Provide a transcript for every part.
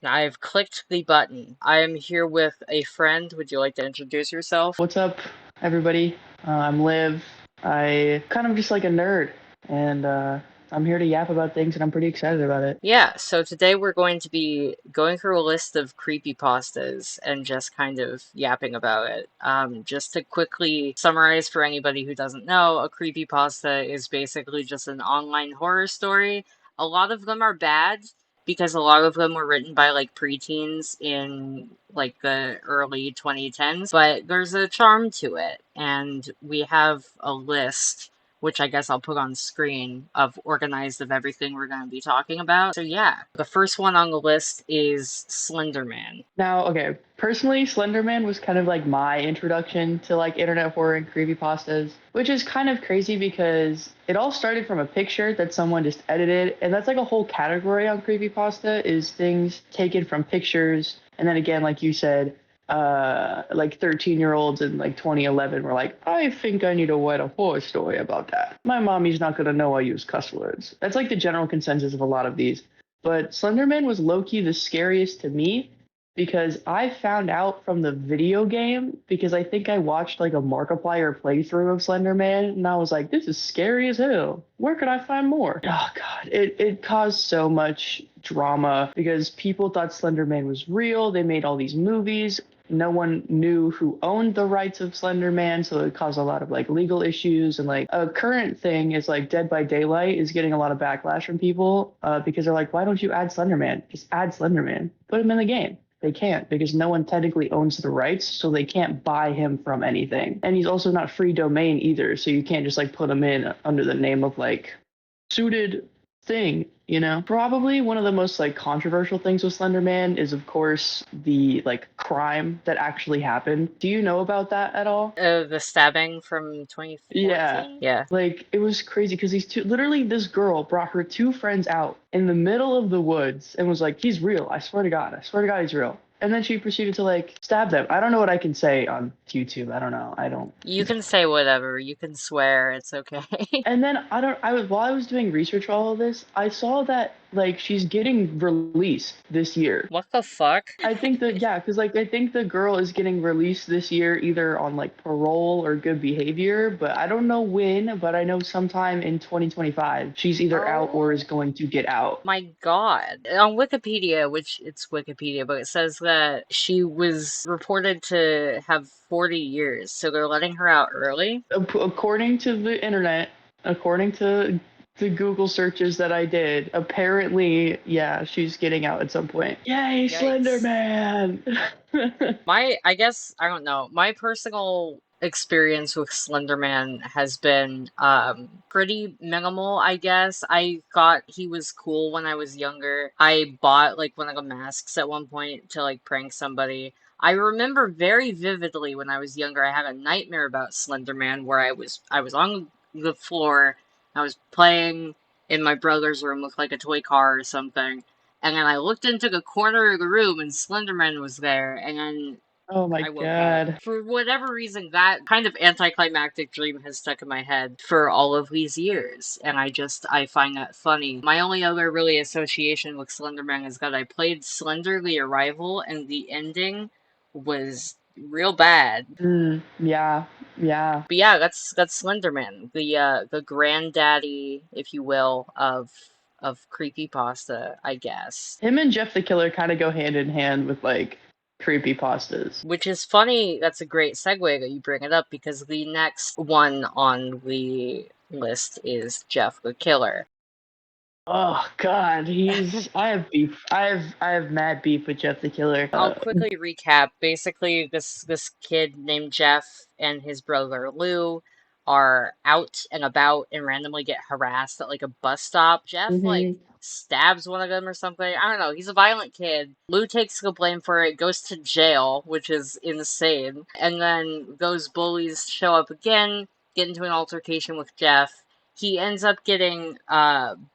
I've clicked the button. I am here with a friend. Would you like to introduce yourself? What's up, everybody? I'm Liv. I kind of just like a nerd, and I'm here to yap about things, and I'm pretty excited about it. Yeah, so today we're going to be going through a list of creepypastas and just kind of yapping about it. Just to quickly summarize for anybody who doesn't know, a creepypasta is basically just an online horror story. A lot of them are bad because a lot of them were written by like preteens in like the early 2010s, but there's a charm to it, and we have a list which I guess I'll put on screen, of organized of everything we're going to be talking about. So yeah, the first one on the list is Slender-Man. Now, okay, personally, Slender-Man was kind of like my introduction to like internet horror and creepypastas, which is kind of crazy because it all started from a picture that someone just edited, and that's like a whole category on creepypasta is things taken from pictures, and then again, like you said, like 13-year-olds in like 2011 were like, I think I need to write a horror story about that. My mommy's not gonna know I use cuss words. That's like the general consensus of a lot of these. But Slenderman was low-key the scariest to me because I found out from the video game because I think I watched like a Markiplier playthrough of Slenderman and I was like, this is scary as hell. Where could I find more? Oh god, it caused so much drama because people thought Slenderman was real. They made all these movies. No one knew who owned the rights of Slender-Man, so it caused a lot of like legal issues. And like a current thing is like Dead by Daylight is getting a lot of backlash from people because they're like, why don't you add Slender-Man? Just add Slender-Man, put him in the game. They can't because no one technically owns the rights, so they can't buy him from anything. And he's also not free domain either, so you can't just like put him in under the name of like suited thing, you know? Probably one of the most like controversial things with Slender Man is of course the like crime that actually happened. Do you know about that at all? The stabbing from Yeah. 2014? Yeah. Like it was crazy because these two literally this girl brought her two friends out in the middle of the woods and was like, he's real. I swear to God. I swear to God he's real. And then she proceeded to like stab them. I don't know what I can say on YouTube. I don't know. I don't. You can say whatever. You can swear. It's okay. And then I don't. I was while I was doing research for all of this, I saw that like she's getting released this year. What the fuck? I think that yeah, because like I think the girl is getting released this year either on like parole or good behavior, but I don't know when. But I know sometime in 2025 she's either out or is Oh going to get out. my god. On Wikipedia, which it's Wikipedia, but it says that she was reported to have 40 years, so they're letting her out early. According to the internet, according to the Google searches that I did, apparently, yeah, she's getting out at some point. Yay, Slender Yikes. Man! I guess, I don't know, my personal experience with Slender-Man has been pretty minimal, I guess. I thought he was cool when I was younger. I bought like one of the masks at one point to like prank somebody. I remember very vividly when I was younger, I had a nightmare about Slender-Man where I was on the floor, I was playing in my brother's room with like a toy car or something, and then I looked into the corner of the room and Slenderman was there, and then Oh my I woke up. god. For whatever reason, that kind of anticlimactic dream has stuck in my head for all of these years, and I find that funny. My only other really association with Slenderman is that I played Slender the Arrival, and the ending was real bad. Yeah, yeah. But yeah, that's Slenderman, the granddaddy, if you will, of creepypasta, I guess. Him and Jeff the Killer kind of go hand in hand with like creepy pastas. Which is funny, that's a great segue that you bring it up because the next one on the list is Jeff the Killer. Oh god, he's I have beef. I have mad beef with Jeff the Killer. I'll quickly recap. Basically, this kid named Jeff and his brother Lou are out and about and randomly get harassed at like a bus stop. Jeff like Mhm. stabs one of them or something. I don't know. He's a violent kid. Lou takes the blame for it, goes to jail, which is insane. And then those bullies show up again, get into an altercation with Jeff. He ends up getting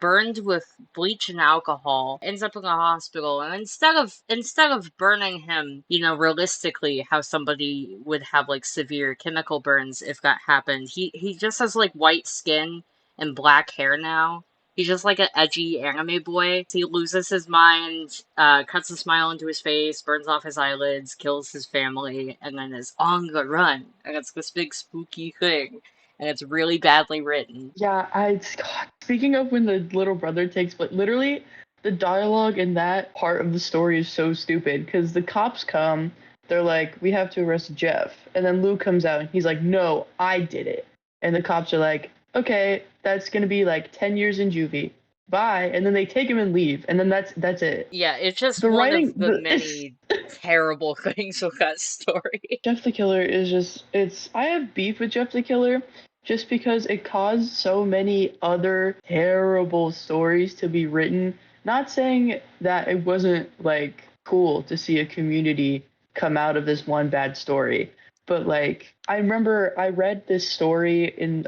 burned with bleach and alcohol, ends up in a hospital, and instead of burning him, realistically how somebody would have like severe chemical burns if that happened, he just has like white skin and black hair now, He's just like an edgy anime boy. He loses his mind, cuts a smile into his face, burns off his eyelids, kills his family, and then is on the run. And it's this big spooky thing. And it's really badly written. Yeah, God, speaking of when the little brother takes, but literally the dialogue in that part of the story is so stupid because the cops come, they're like, we have to arrest Jeff, and then Lou comes out and he's like, no, I did it, and the cops are like, okay, that's gonna be like 10 years in juvie, bye, and then they take him and leave, and then that's it. Yeah, it's just The one writing, of the many terrible things with that story. Jeff the Killer is just it's I have beef with Jeff the Killer just because it caused so many other terrible stories to be written. Not saying that it wasn't like cool to see a community come out of this one bad story, but like I remember I read this story in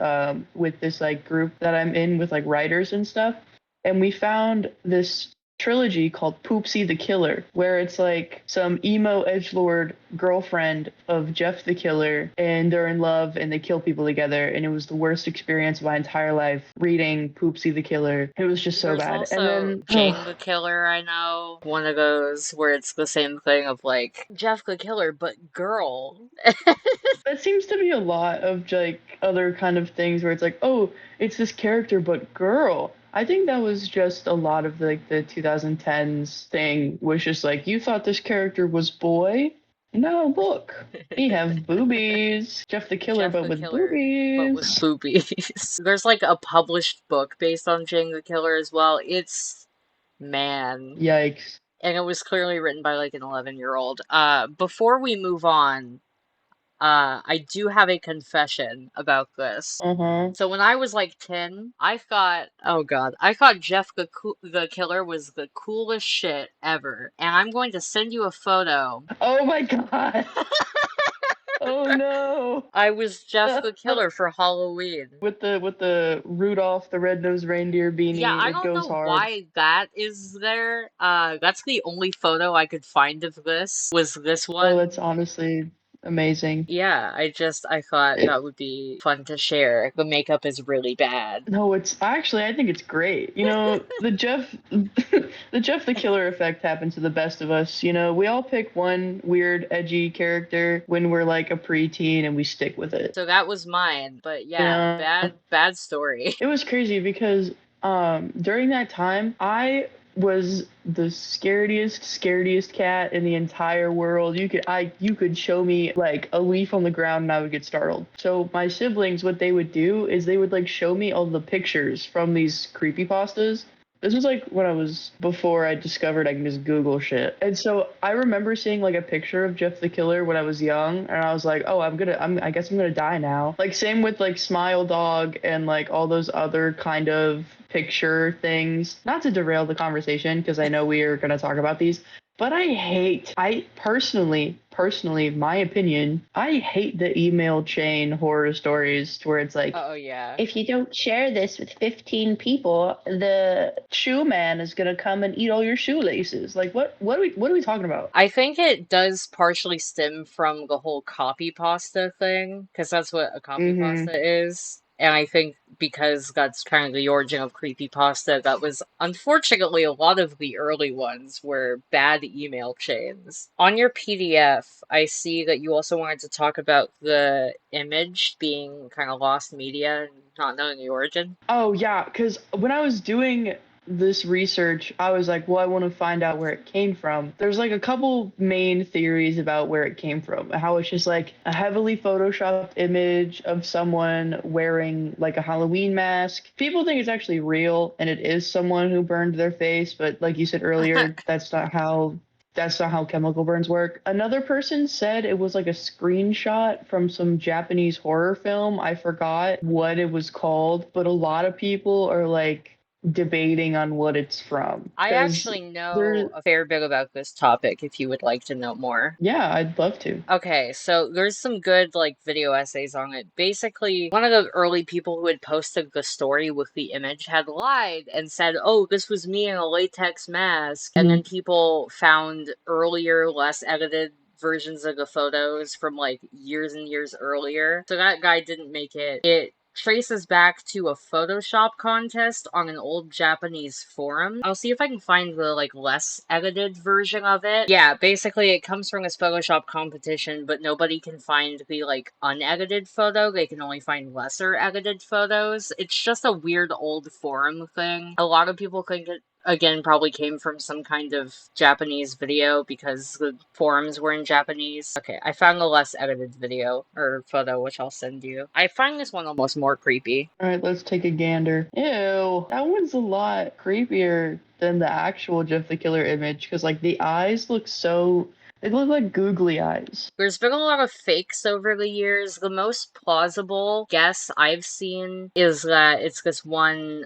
with this like group that I'm in with like writers and stuff, and we found this trilogy called Poopsie the Killer, where it's like some emo edgelord girlfriend of Jeff the Killer, and they're in love and they kill people together. And it was the worst experience of my entire life reading Poopsie the Killer. It was just so There's bad. And also then, Jane the Killer, I know. One of those where it's the same thing of like, Jeff the Killer, but girl. that seems to be a lot of like other kind of things where it's like, oh, it's this character, but girl. I think that was just a lot of like the 2010s thing was just like you thought this character was boy. No, look, he have boobies. Jeff the Killer, Jeff but the with Killer, but with boobies. boobies. There's like a published book based on Jane the Killer as well. It's, man. Yikes. And it was clearly written by like an 11-year-old. Before we move on, I do have a confession about this. Uh huh. So when I was like 10, I thought, oh god, I thought Jeff the Killer was the coolest shit ever. And I'm going to send you a photo. Oh my god. Oh no. I was Jeff the Killer for Halloween. With the Rudolph the red-nosed reindeer Yeah, beanie, I it don't goes know hard. why that is there. That's the only photo I could find of this, was this Oh, one. that's honestly amazing. Yeah, I thought It, that would be fun to share. The makeup is really bad. no, it's actually I think it's great. You know, the Jeff the Jeff the Killer effect happens to the best of us. You know, we all pick one weird, edgy character when we're like a preteen and we stick with it. So that was mine. But You yeah, know, bad story. it was crazy because during that time I was the scariest cat in the entire world. You could show me like a leaf on the ground and I would get startled. So my siblings, what they would do is they would like show me all the pictures from these creepypastas. This was like when I was before I discovered I can just Google shit. And so I remember seeing like a picture of Jeff the Killer when I was young, and I was like, oh, I guess I'm gonna die now. Like same with like Smile Dog and like all those other kind of picture things. Not to derail the conversation because I know we are gonna talk about these, but I personally, my opinion, I hate the email chain horror stories to where it's like, Oh yeah. if you don't share this with 15 people, the shoe man is gonna come and eat all your shoelaces. Like what are we talking about? I think it does partially stem from the whole copy pasta thing, because that's what a copy Mm-hmm. pasta is. And I think because that's kind of the origin of creepypasta, that was unfortunately a lot of the early ones were bad email chains. On your PDF, I see that you also wanted to talk about the image being kind of lost media and not knowing the origin. Oh yeah, because when I was doing this research, I was like, well, I want to find out where it came from. There's like a couple main theories about where it came from. How it's just like a heavily photoshopped image of someone wearing like a Halloween mask. People think it's actually real and it is someone who burned their face, but like you said earlier, that's not how chemical burns work. Another person said it was like a screenshot from some Japanese horror film. I forgot what it was called, but a lot of people are like debating on what it's from. I Because actually know there, a fair bit about this topic if you would like to know more. yeah, I'd love to. Okay, so there's some good like video essays on it. Basically, one of the early people who had posted the story with the image had lied and said, "Oh, this was me in a latex mask." And then Mhm. people found earlier, less edited versions of the photos from like years and years earlier. So that guy didn't make it. It traces back to a Photoshop contest on an old Japanese forum. I'll see if I can find the, like, less edited version of it. Yeah, basically it comes from this Photoshop competition, but nobody can find the, like, unedited photo. They can only find lesser edited photos. It's just a weird old forum thing. A lot of people think it, again, probably came from some kind of Japanese video because the forums were in Japanese. Okay, I found the less edited video, or photo, which I'll send you. I find this one almost more creepy. All right, let's take a gander. Ew, that one's a lot creepier than the actual Jeff the Killer image because, like, the eyes look so. They look like googly eyes. There's been a lot of fakes over the years. The most plausible guess I've seen is that it's this one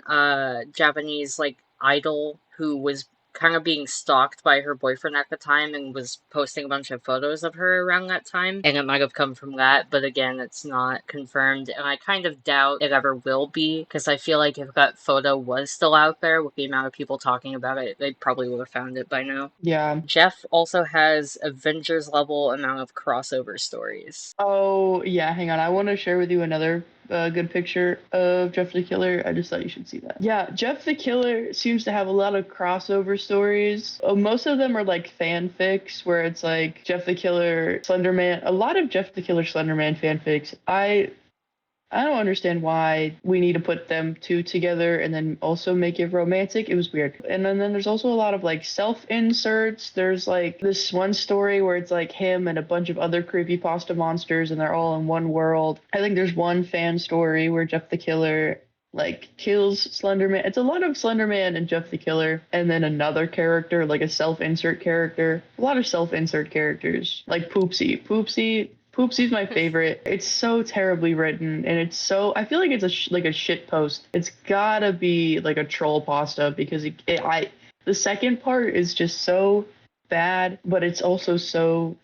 Japanese, like, idol who was kind of being stalked by her boyfriend at the time and was posting a bunch of photos of her around that time, and it might have come from that, but again, it's not confirmed, and I kind of doubt it ever will be, because I feel like if that photo was still out there with the amount of people talking about it, they probably would have found it by now. Yeah. Jeff also has Avengers level amount of crossover stories. Oh, yeah, hang on. I want to share with you another good picture of Jeff the Killer. I just thought you should see that. Yeah, Jeff the Killer seems to have a lot of crossover stories. Most of them are like fanfics where it's like Jeff the Killer, Slender-Man. A lot of Jeff the Killer, Slender-Man fanfics. I don't understand why we need to put them two together and then also make it romantic. It was weird. And then there's also a lot of like self inserts. There's like this one story where it's like him and a bunch of other creepypasta monsters and they're all in one world. I think there's one fan story where Jeff the Killer like kills Slenderman. It's a lot of Slenderman and Jeff the Killer, and then another character, like a self-insert character. A lot of self-insert characters, like Poopsie. Poopsie's my favorite. It's so terribly written, and it's so. I feel like it's like a shit post. It's gotta be like a troll pasta because the second part is just so bad, but it's also so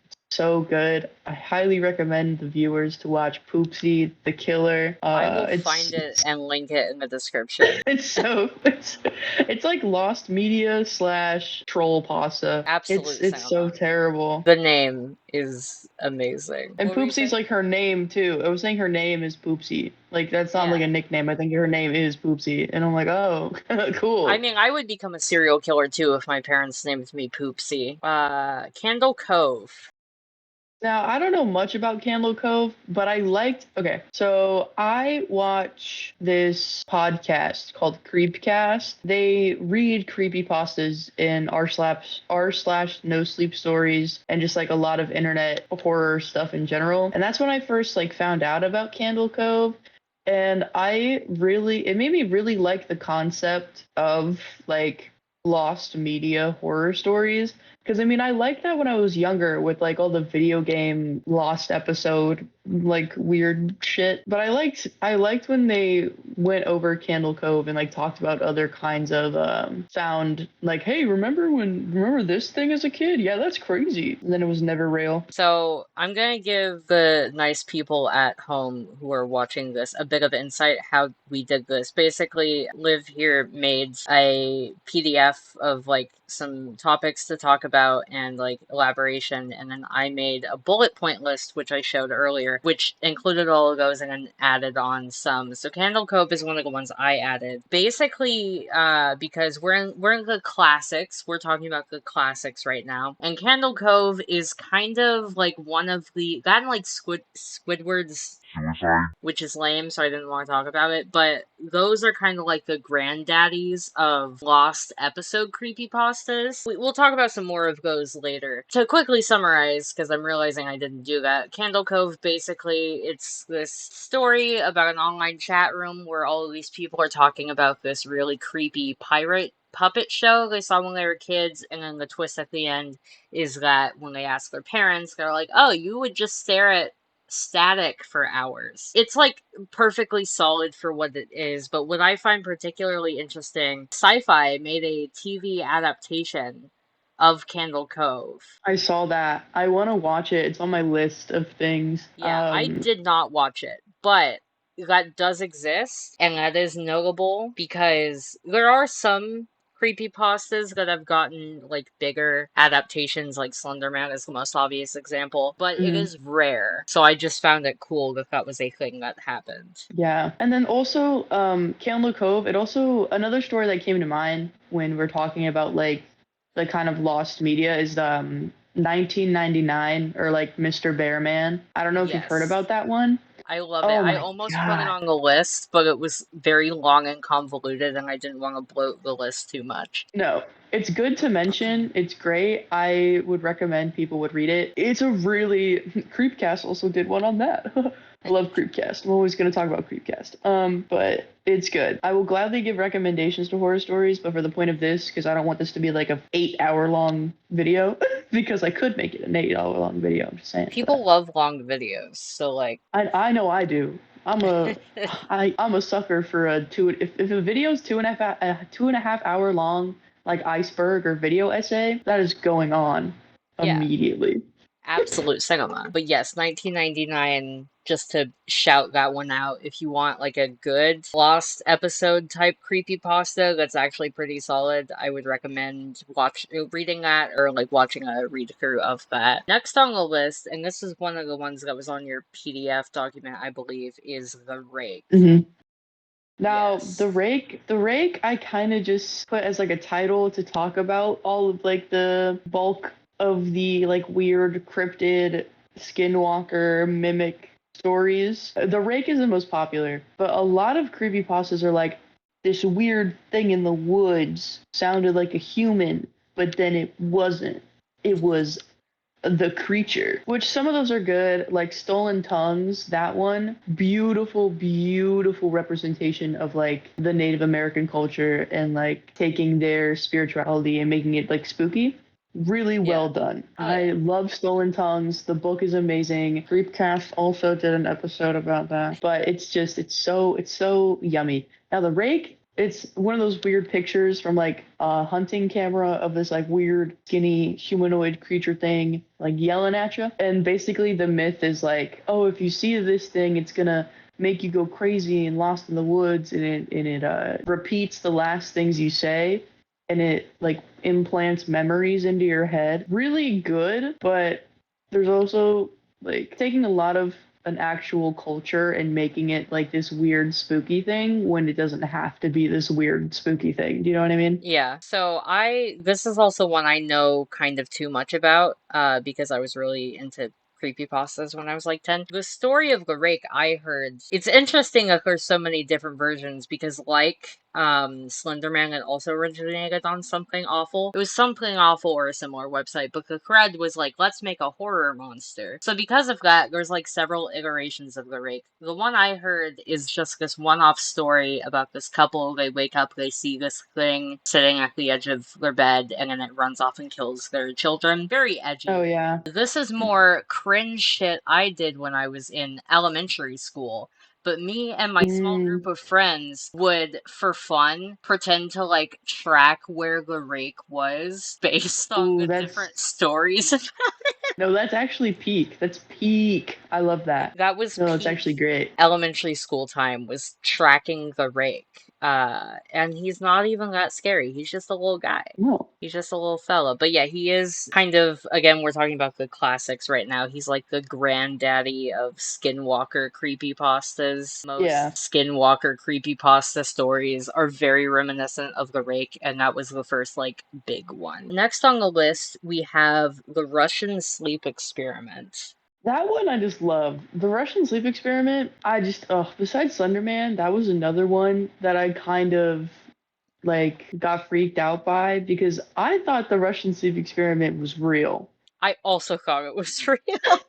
good. I highly recommend the viewers to watch Poopsie the Killer. I will find it and link it in the description. It's like lost media slash troll pasta. Absolute It's so cinema. terrible. The name is amazing. And What were you Poopsie's saying? like her name too. I was saying her name is Poopsie. Like that's not like Yeah. a nickname. I think her name is Poopsie. And I'm like, oh, I cool. mean, I would become a serial killer too if my parents named me Poopsie. Candle Cove. Now, I don't know much about Candle Cove, but I liked. Okay, so I watch this podcast called Creepcast. They read creepypastas in r slash no sleep stories and just like a lot of internet horror stuff in general. And that's when I first like found out about Candle Cove. And it made me really like the concept of like lost media horror stories. Because I mean, I liked that when I was younger with like all the video game lost episode like weird shit. But I liked when they went over Candle Cove and like talked about other kinds of found like, hey, remember this thing as a kid? Yeah, that's crazy. And then it was never real. So, I'm gonna give the nice people at home who are watching this a bit of insight how we did this. Basically, Liv here made a PDF of like some topics to talk about and like elaboration, and then I made a bullet point list, which I showed earlier, which included all of those and then added on some. So, Candle Cove is one of the ones I added. Basically, because we're in the classics, we're talking about the classics right now, and Candle Cove is kind of like one of the that and like Squidward's Suicide, which is lame, so I didn't want to talk about it, but those are kind of like the granddaddies of lost episode creepypastas. We'll talk about some more of those later. To quickly summarize, because I'm realizing I didn't do that, Candle Cove, basically, it's this story about an online chat room where all of these people are talking about this really creepy pirate puppet show they saw when they were kids, and then the twist at the end is that when they ask their parents, they're like, oh, you would just stare at static for hours. It's like perfectly solid for what it is, but what I find particularly interesting, Sci-Fi made a TV adaptation of Candle Cove. I saw that. I want to watch it. It's on my list of things. Yeah, I did not watch it, but that does exist, and that is notable because there are some creepypastas that have gotten like bigger adaptations, like Slender-Man is the most obvious example, but it Mhm. is rare. So I just found it cool that that was a thing that happened. Yeah. And then also, Cove, it also, another story that came to mind when we're talking about like the kind of lost media is 1999 or like Mr. Bearman. I don't know if you've heard Yes. about that one. I love it. Oh I my almost put it God. on the list, but it was very long and convoluted, and I didn't want to bloat the list too much. No, it's good to mention. It's great. I would recommend people would read it. It's a really Creepcast also did one on that. I love Creepcast. I'm always going to talk about Creepcast. But it's good. I will gladly give recommendations to horror stories, but for the point of this, because I don't want this to be like a 8 hour long video, because I could make it an 8 hour long video. I'm just saying. People But love long videos, so like, I know I do. I'm a sucker for a two. If a video's 2.5 hour long, like iceberg or video essay, that is going on yeah. immediately. Absolute cinema. But yes, 1999, just to shout that one out, if you want like a good lost episode type creepypasta that's actually pretty solid, I would recommend reading that or like watching a read through of that. Next on the list, and this is one of the ones that was on your PDF document, I believe, is The Rake. hmm Now Yes. the rake, I kind of just put as like a title to talk about all of like the bulk of the like weird cryptid skinwalker mimic stories. The rake is the most popular, but a lot of creepypastas are like this weird thing in the woods sounded like a human, but then it wasn't. It was the creature, which some of those are good, like Stolen Tongues, that one, beautiful, beautiful representation of like the Native American culture and like taking their spirituality and making it like spooky. Really Yeah. well done. Oh I yeah. love Stolen Tongues. The book is amazing. Creepcast also did an episode about that. But it's so yummy. Now the rake, it's one of those weird pictures from like a hunting camera of this like weird skinny humanoid creature thing like yelling at you. And basically the myth is like, oh, if you see this thing, it's gonna make you go crazy and lost in the woods, and it repeats the last things you say, and it like implants memories into your head. Really good, but there's also like taking a lot of an actual culture and making it like this weird spooky thing when it doesn't have to be this weird spooky thing. Do you know what I mean? Yeah, so this is also one I know kind of too much about, because I was really into creepypastas when I was like 10. The story of the Rake I heard, it's interesting that there's so many different versions because like Slender-Man had also originated on Something Awful. It was Something Awful or a similar website, but the thread was like, let's make a horror monster. So because of that, there's like several iterations of the Rake. The one I heard is just this one-off story about this couple. They wake up, they see this thing sitting at the edge of their bed, and then it runs off and kills their children. Very Oh edgy. yeah. This is more cringe shit I did when I was in elementary school. But me and my small group Mm. of friends would, for fun, pretend to like track where the rake was based on Ooh, the that's different stories. no, that's actually peak. That's peak. I love that. That was No, it's peak actually great. elementary school time, was tracking the rake. And he's not even that scary. He's just a little guy. No. He's just a little fella. But yeah, he is kind of, again, we're talking about the classics right now. He's like the granddaddy of Skinwalker creepypastas. Yeah. Most Skinwalker creepypasta stories are very reminiscent of the Rake, and that was the first, like, big one. Next on the list, we have the Russian sleep experiment. That one I just love. The Russian sleep experiment, I just besides Slenderman, that was another one that I kind of like got freaked out by because I thought the Russian sleep experiment was real. I also thought it was real.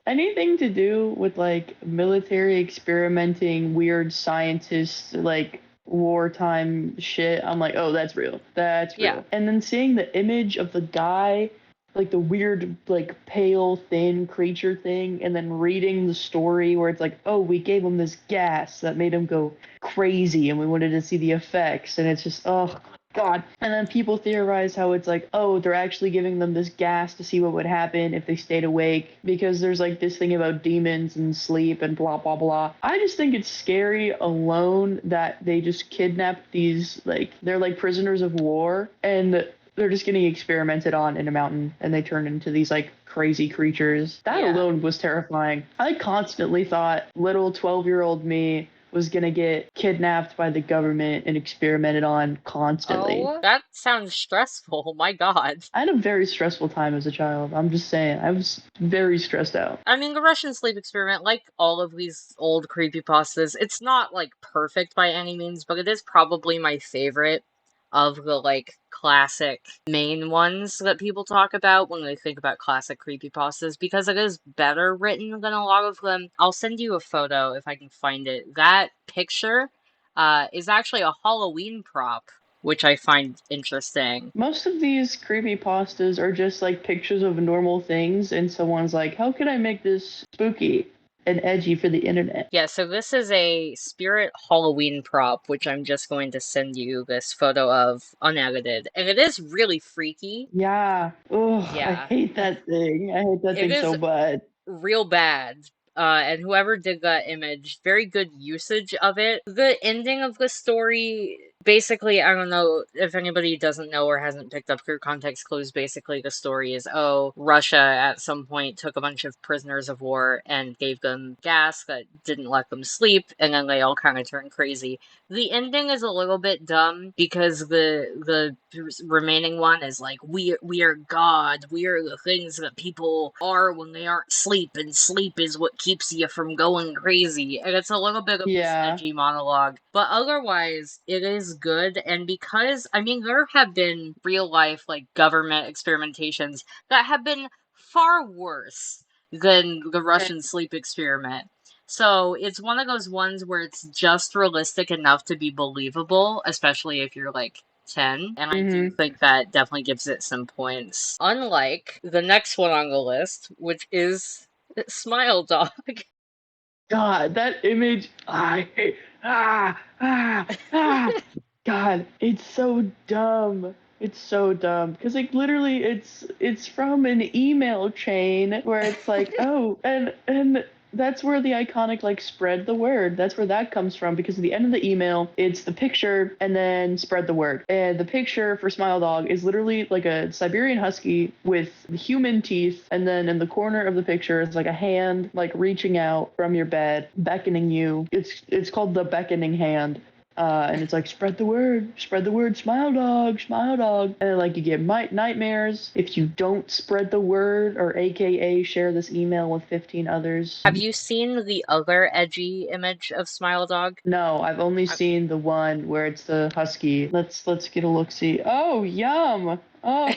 Anything to do with like military experimenting, weird scientists, like wartime shit, I'm like, oh, that's real. That's Yeah. real. And then seeing the image of the guy, like the weird, like pale, thin creature thing, and then reading the story where it's like, oh, we gave him this gas that made him go crazy and we wanted to see the effects. And it's just, oh, God. And then people theorize how it's like, oh, they're actually giving them this gas to see what would happen if they stayed awake because there's like this thing about demons and sleep and blah, blah, blah. I just think it's scary alone that they just kidnap these, like, they're like prisoners of war and they're just getting experimented on in a mountain and they turn into these like crazy creatures. That Yeah. alone was terrifying. I constantly thought little 12-year-old me was gonna get kidnapped by the government and experimented on constantly. Oh, that sounds stressful. My God. I had a very stressful time as a child. I'm just saying. I was very stressed out. I mean, the Russian sleep experiment, like all of these old creepypastas, it's not like perfect by any means, but it is probably my favorite of the like classic main ones that people talk about when they think about classic creepypastas because it is better written than a lot of them. I'll send you a photo if I can find it. That picture is actually a Halloween prop, which I find interesting. Most of these creepypastas are just like pictures of normal things, and someone's like, how can I make this spooky and edgy for the internet? Yeah, so this is a Spirit Halloween prop, which I'm just going to send you this photo of unedited. And it is really freaky. Yeah. Ugh, I Yeah. hate that thing. I hate that It thing is so bad. real bad. And whoever did that image, very good usage of it. The ending of the story, basically, I don't know if anybody doesn't know or hasn't picked up your context clues. Basically, the story is, oh, Russia at some point took a bunch of prisoners of war and gave them gas that didn't let them sleep, and then they all kind of turned crazy. The ending is a little bit dumb because the remaining one is like we are God, we are the things that people are when they aren't asleep, and sleep is what keeps you from going crazy. And it's a little bit of this Yeah. edgy monologue, but otherwise it is good. And because I mean there have been real life like government experimentations that have been far worse than the Russian sleep experiment. So it's one of those ones where it's just realistic enough to be believable, especially if you're like 10. And I do Mm-hmm. think that definitely gives it some points. Unlike the next one on the list, which is Smile Dog. God, that image. I hate. Ah. God, it's so dumb. It's so dumb because like literally, it's from an email chain where it's like, oh, and that's where the iconic like spread the word. That's where that comes from because at the end of the email, it's the picture and then spread the word. And the picture for Smile Dog is literally like a Siberian husky with human teeth, and then in the corner of the picture is like a hand like reaching out from your bed, beckoning you. It's called the beckoning hand. And it's like spread the word, smile dog, and then like you get nightmares if you don't spread the word or AKA share this email with 15 others. Have you seen the other edgy image of Smile Dog? No, I've only seen the one where it's the husky. Let's get a look see. Oh, yum. Oh,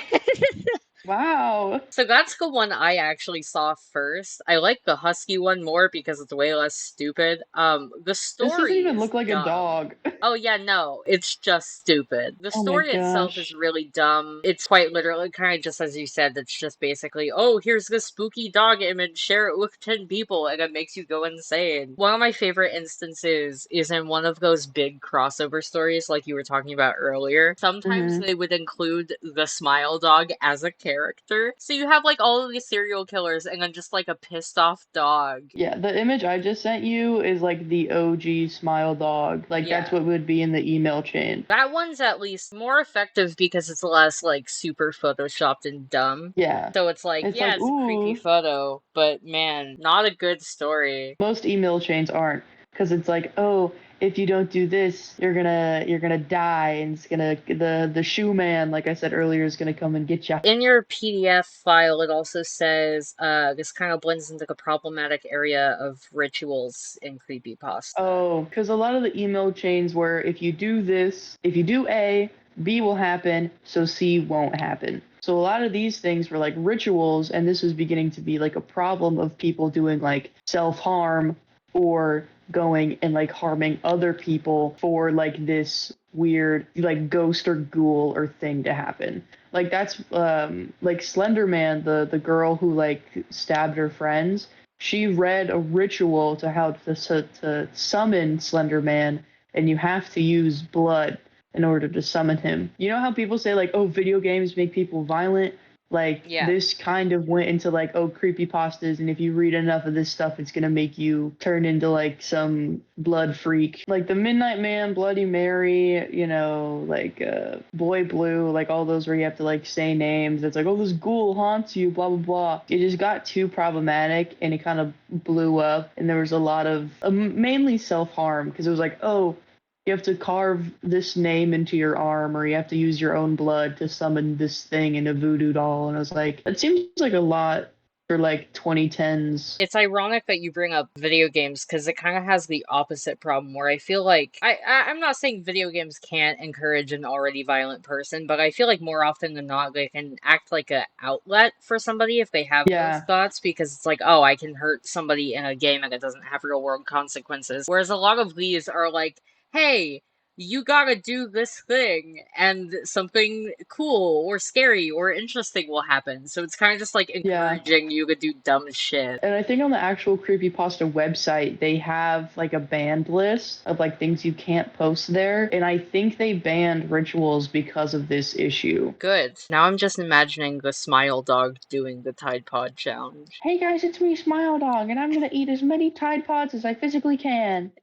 wow. So that's the one I actually saw first. I like the husky one more because it's way less stupid. The This doesn't story even is look like a dumb. dog. Oh yeah, no, it's just stupid. The Oh my story itself is gosh. really dumb. It's quite literally kind of just as you said, it's just basically, oh, here's this spooky dog image, share it with 10 people, and it makes you go insane. One of my favorite instances is in one of those big crossover stories like you were talking about earlier. Sometimes Mm-hmm. they would include the smile dog as a character. So you have like all of these serial killers and then just like a pissed off dog. Yeah, the image I just sent you is like the OG smile dog. Like that's Yeah. what would be in the email chain. That one's at least more effective because it's less like super photoshopped and dumb. Yeah. So it's like, It's yeah, like, it's a creepy ooh, photo, but man, not a good story. most email chains aren't because it's like, oh, if you don't do this, you're gonna die, and it's gonna the shoe man, like I said earlier, is gonna come and get you. In your PDF file, it also says this kind of blends into the problematic area of rituals in Creepypasta. Oh, because a lot of the email chains where if you do this, if you do A, B will happen, so C won't happen. So a lot of these things were like rituals, and this was beginning to be like a problem of people doing like self-harm or going and like harming other people for like this weird like ghost or ghoul or thing to happen. Like that's like Slender-Man, the girl who like stabbed her friends. She read a ritual to how to summon Slender Man, and you have to use blood in order to summon him. You know how people say like, oh, video games make people violent? Like Yeah. this kind of went into like, oh, creepypastas, and if you read enough of this stuff, it's gonna make you turn into like some blood freak. Like the Midnight Man, Bloody Mary, you know, like Boy Blue, like all those where you have to like say names. It's like, oh, this ghoul haunts you, blah blah blah. It just got too problematic and it kind of blew up, and there was a lot of mainly self-harm because it was like, oh, you have to carve this name into your arm, or you have to use your own blood to summon this thing in a voodoo doll. And I was like, it seems like a lot for like 2010s. It's ironic that you bring up video games because it kind of has the opposite problem where I feel like I'm not saying video games can't encourage an already violent person, but I feel like more often than not they can act like an outlet for somebody if they have those Yeah, thoughts because it's like, oh, I can hurt somebody in a game and it doesn't have real world consequences. Whereas a lot of these are like, hey, you gotta do this thing and something cool or scary or interesting will happen. So it's kind of just like yeah. encouraging you to do dumb shit. And I think on the actual Creepypasta website, they have like a banned list of like things you can't post there. And I think they banned rituals because of this issue. Good. Now I'm just imagining the Smile Dog doing the Tide Pod challenge. Hey guys, it's me, Smile Dog, and I'm gonna eat as many Tide Pods as I physically can.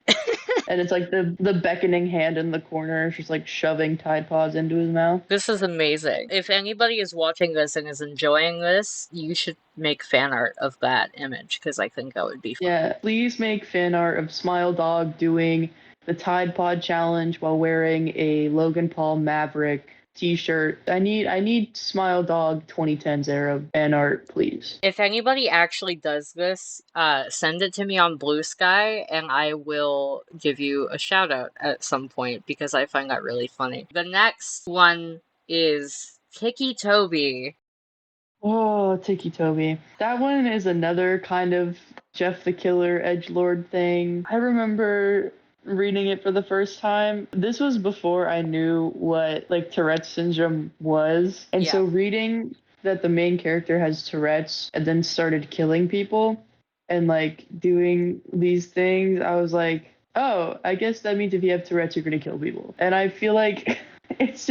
And it's like the beckoning hand in the corner, just like shoving Tide Pods into his mouth. This is amazing. If anybody is watching this and is enjoying this, you should make fan art of that image because I think that would be fun. Yeah, please make fan art of Smile Dog doing the Tide Pod challenge while wearing a Logan Paul Maverick t-shirt. I need Smile Dog 2010s era fan art, please. If anybody actually does this, send it to me on Blue Sky and I will give you a shout out at some point because I find that really funny. The next one is Tiki Toby. Oh, Tiki Toby. That one is another kind of Jeff the Killer edgelord thing. I remember reading it for the first time. This was before I knew what like Tourette's syndrome was. And Yeah. so reading that the main character has Tourette's and then started killing people and like doing these things, I was like, oh, I guess that means if you have Tourette's, you're gonna kill people. And I feel like it's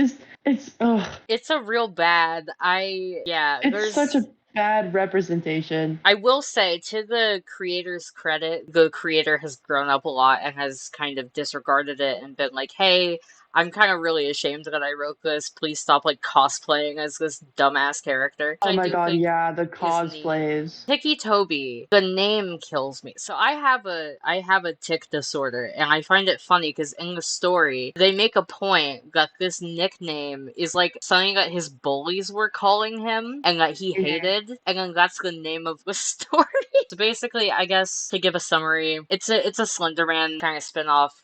ugh. It's a real bad. It's such a bad representation. I will say, to the creator's credit, the creator has grown up a lot and has kind of disregarded it and been like, hey, I'm kind of really ashamed that I wrote this. Please stop, like, cosplaying as this dumbass character. Which Oh I my do god, think yeah, the is neat. cosplays. Ticky Toby, the name kills me. So I have a tick disorder, and I find it funny because in the story they make a point that this nickname is like something that his bullies were calling him and that he Mhm. hated, and then that's the name of the story. So basically, I guess to give a summary, it's a Slender-Man kind of spin-off.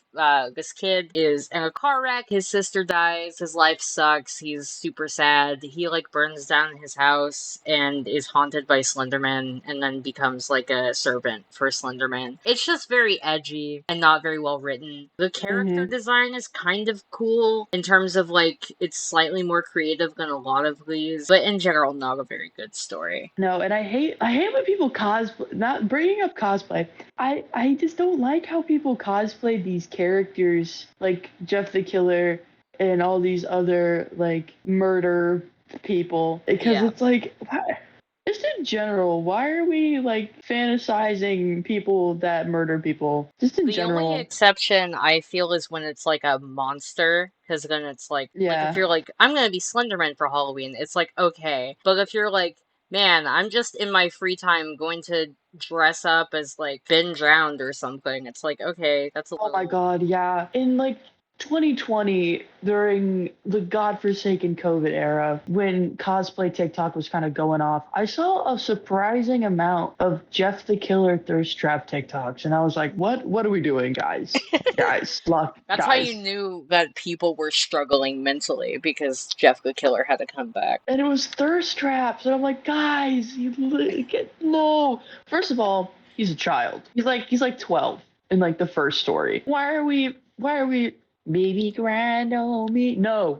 This kid is in a car wreck. His sister dies. His life sucks. He's super sad. He like burns down his house and is haunted by Slender-Man, and then becomes like a servant for Slender-Man. It's just very edgy and not very well written. The character Mhm. design is kind of cool in terms of like it's slightly more creative than a lot of these, but in general, not a very good story. No, and I hate when people cosplay. Not bringing up cosplay. I just don't like how people cosplay these characters like Jeff the Killer and all these other like murder people because Yeah. it's like just in general, why are we like fantasizing people that murder people? Just in The only general. exception I feel is when it's like a monster, because then it's like if Yeah. you're like, I'm gonna be Slenderman for Halloween, it's like, okay. But if you're like, man, I'm just in my free time going to dress up as like been drowned or something, it's like, okay, that's a Oh my little. God, yeah. In like 2020, during the godforsaken COVID era, when cosplay TikTok was kind of going off, I saw a surprising amount of Jeff the Killer thirst trap TikToks, and I was like, "What are we doing, guys? Guys, look, That's how you guys." knew that people were struggling mentally because Jeff the Killer had to come back. And it was thirst traps, and I'm like, "Guys, get no." First of all, he's a child. He's like 12 in like the first story. Why are we? Baby grind on me. No,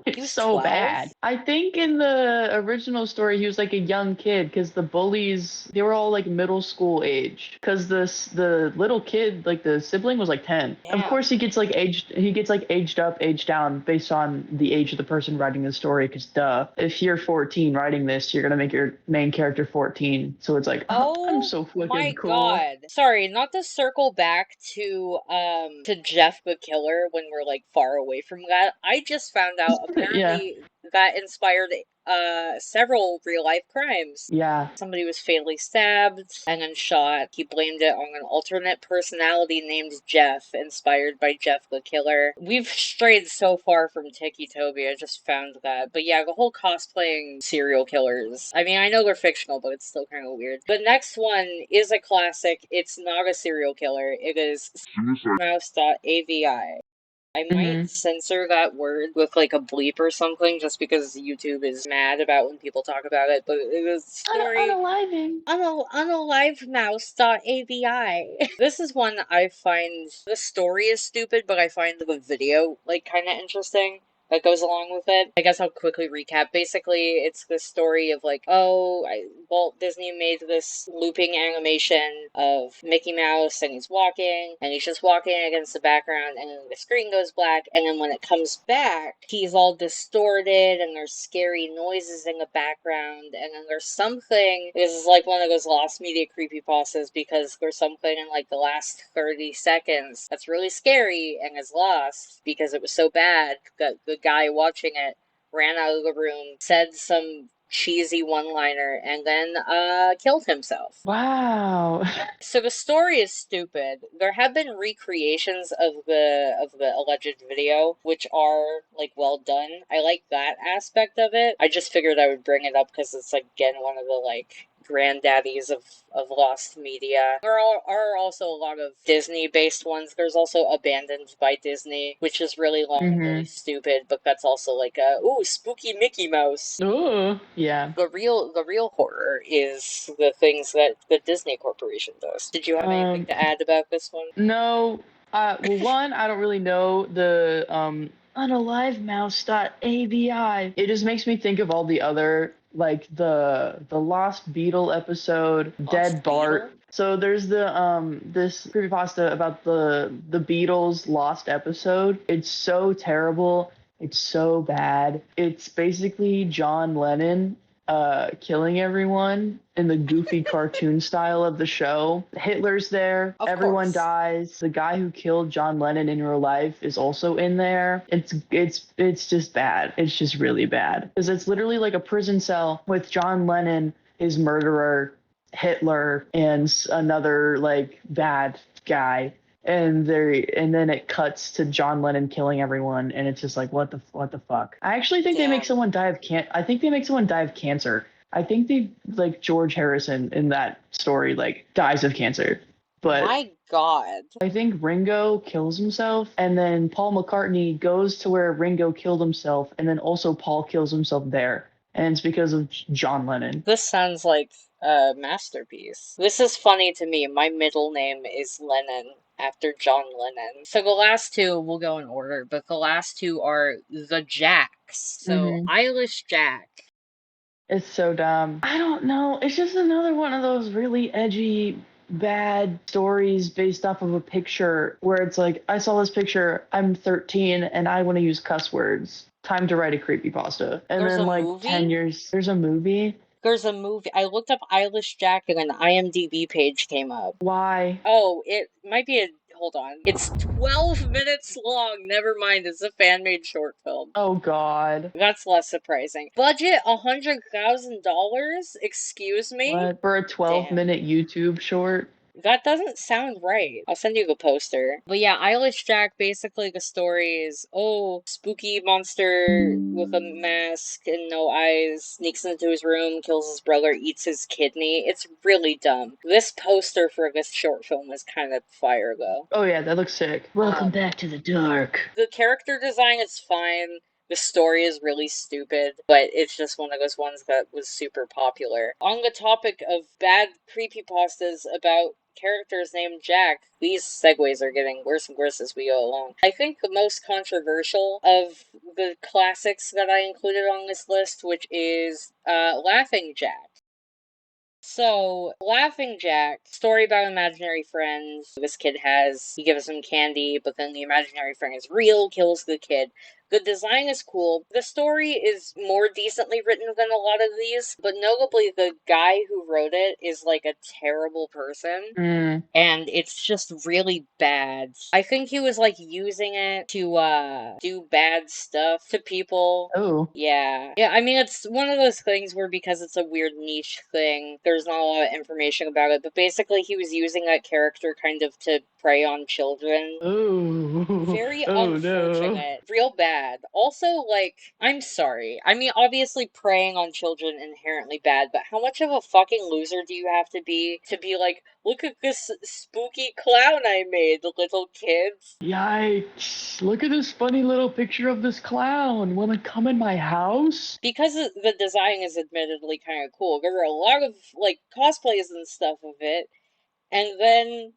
He it's was so 12? bad. I think in the original story he was like a young kid because the bullies they were all like middle school age. Because the little kid like the sibling was like 10. Of course Damn. he gets like aged up, aged down based on the age of the person writing the story. Because duh, if you're 14 writing this, you're gonna make your main character 14. So it's like I'm Oh so my fucking cool. God. Sorry, not to circle back to Jeff the Killer when we're like far away from that. I just found out Yeah, apparently that inspired several real life crimes. yeah. Somebody was fatally stabbed and then shot. He blamed it on an alternate personality named Jeff, inspired by Jeff the Killer. We've strayed so far from Tiki Toby, I just found that. But yeah, the whole cosplaying serial killers. I mean, I know they're fictional, but it's still kind of weird. The next one is a classic. It's not a serial killer. It is cidemouse.avi. I might Hmm. censor that word with like a bleep or something just because YouTube is mad about when people talk about it, but it was a story Unaliving. unalivemouse.avi. This is one I find the story is stupid, but I find the video like kind of interesting that goes along with it. I guess I'll quickly recap. Basically, it's the story of like, Walt Disney made this looping animation of Mickey Mouse and he's walking and he's just walking against the background and then the screen goes black and then when it comes back, he's all distorted and there's scary noises in the background and then there's something, this is like one of those lost media creepypastas because there's something in like the last 30 seconds that's really scary and is lost because it was so bad that the guy watching it ran out of the room, said some cheesy one-liner, and then killed himself. Wow. So the story is stupid. There have been recreations of the alleged video, which are like well done. I like that aspect of it. I just figured I would bring it up because it's like again one of the like granddaddies of lost media. Are also a lot of Disney based ones. There's also Abandoned by Disney, which is really long and really Hmm. stupid, but that's also like a ooh spooky Mickey Mouse. Oh, yeah. The real horror is the things that the Disney Corporation does. Did you have anything Um, to add about this one? no. Well, one, I don't really know the unalivemouse.avi. It just makes me think of all the other like the Lost Beetle episode, Lost Dead Bart. Beetle? So there's the this creepypasta about the Beatles lost episode. It's so terrible. It's so bad. It's basically John Lennon killing everyone in the goofy cartoon style of the show. Hitler's there, Of everyone course. dies. The guy who killed John Lennon in real life is also in there. It's just bad. It's just really bad because it's literally like a prison cell with John Lennon, his murderer, Hitler, and another like bad guy, and then it cuts to John Lennon killing everyone, and it's just like what the fuck. I actually think they make Damn. someone die of I think they make someone die of cancer. I think they like George Harrison in that story like dies of cancer, but My God. I think Ringo kills himself, and then Paul McCartney goes to where Ringo killed himself, and then also Paul kills himself there, and it's because of John Lennon. This sounds like a masterpiece. This is funny to me. My middle name is Lennon after John Lennon. So the last two will go in order, but the last two are the Jacks. So Hmm. Eyeless Jack. It's so dumb. I don't know. It's just another one of those really edgy, bad stories based off of a picture where it's like, I saw this picture, I'm 13, and I want to use cuss words. Time to write a creepypasta. And There's then, a like, 10 movie? years, there's a movie. There's a movie. I looked up Eyeless Jack and an IMDb page came up. Why? Oh, it might be a. Hold on. It's 12 minutes long. Never mind. It's a fan made short film. Oh, God. That's less surprising. Budget $100,000? Excuse me? What? For a 12-minute Damn. minute YouTube short? That doesn't sound right. I'll send you the poster. But yeah, Eyeless Jack, basically the story is, oh, spooky monster with a mask and no eyes sneaks into his room, kills his brother, eats his kidney. It's really dumb. This poster for this short film is kind of fire, though. Oh, yeah, that looks sick. Welcome back to the dark. The character design is fine. The story is really stupid, but it's just one of those ones that was super popular. On the topic of bad creepypastas about characters named Jack. These segues are getting worse and worse as we go along. I think the most controversial of the classics that I included on this list, which is Laughing Jack. So, Laughing Jack, story about imaginary friends. This kid he gives him candy, but then the imaginary friend is real, kills the kid. The design is cool. The story is more decently written than a lot of these, but notably the guy who wrote it is like a terrible person. Mm. And it's just really bad. I think he was like using it to do bad stuff to people. Oh. Yeah. Yeah, I mean it's one of those things where because it's a weird niche thing, there's not a lot of information about it, but basically he was using that character kind of to prey on children. Oh. Very Oh no. unfortunate. Real bad. Also, like, I'm sorry. I mean, obviously preying on children inherently bad, but how much of a fucking loser do you have to be like, look at this spooky clown I made, little kids? Yikes. Look at this funny little picture of this clown. Wanna come in my house? Because the design is admittedly kind of cool. There were a lot of, like, cosplays and stuff of it, and then,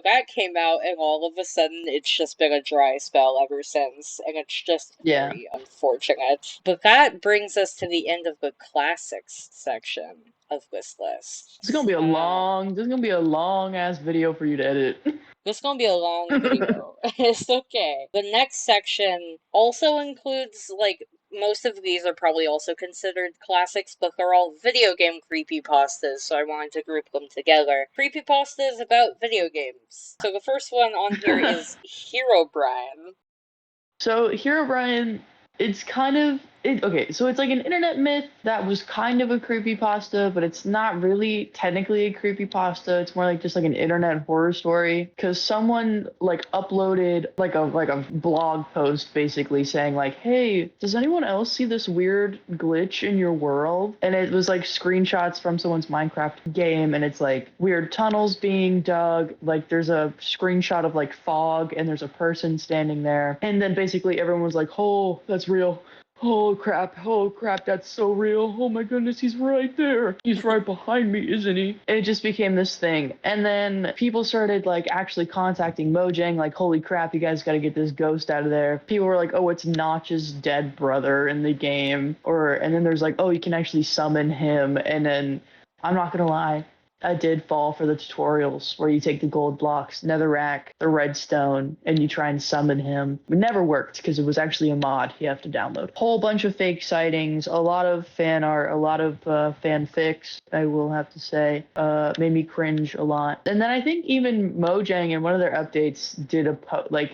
that came out, and all of a sudden it's just been a dry spell ever since, and it's just Yeah. very unfortunate. But that brings us to the end of the classics section of this list. This is gonna be a long ass video for you to edit. This is gonna be a long video. It's okay. The next section also includes, like, most of these are probably also considered classics, but they're all video game creepypastas, so I wanted to group them together. Creepypastas about video games. So the first one on here is Herobrine. So Herobrine, it's kind of okay. So it's like an internet myth that was kind of a creepypasta, but it's not really technically a creepypasta. It's more like just like an internet horror story because someone like uploaded like a blog post basically saying like, "Hey, does anyone else see this weird glitch in your world?" And it was like screenshots from someone's Minecraft game, and it's like weird tunnels being dug. Like there's a screenshot of like fog, and there's a person standing there, and then basically everyone was like, "Oh, that's real. Oh crap, that's so real. Oh my goodness, he's right there. He's right behind me, isn't he?" And it just became this thing. And then people started like actually contacting Mojang, like, "Holy crap, you guys gotta get this ghost out of there." People were like, "Oh, it's Notch's dead brother in the game." And then there's like, "Oh, you can actually summon him." And then I'm not gonna lie, I did fall for the tutorials where you take the gold blocks, netherrack, the redstone, and you try and summon him. It never worked because it was actually a mod you have to download. Whole bunch of fake sightings, a lot of fan art, a lot of fanfics, I will have to say. Made me cringe a lot. And then I think even Mojang in one of their updates did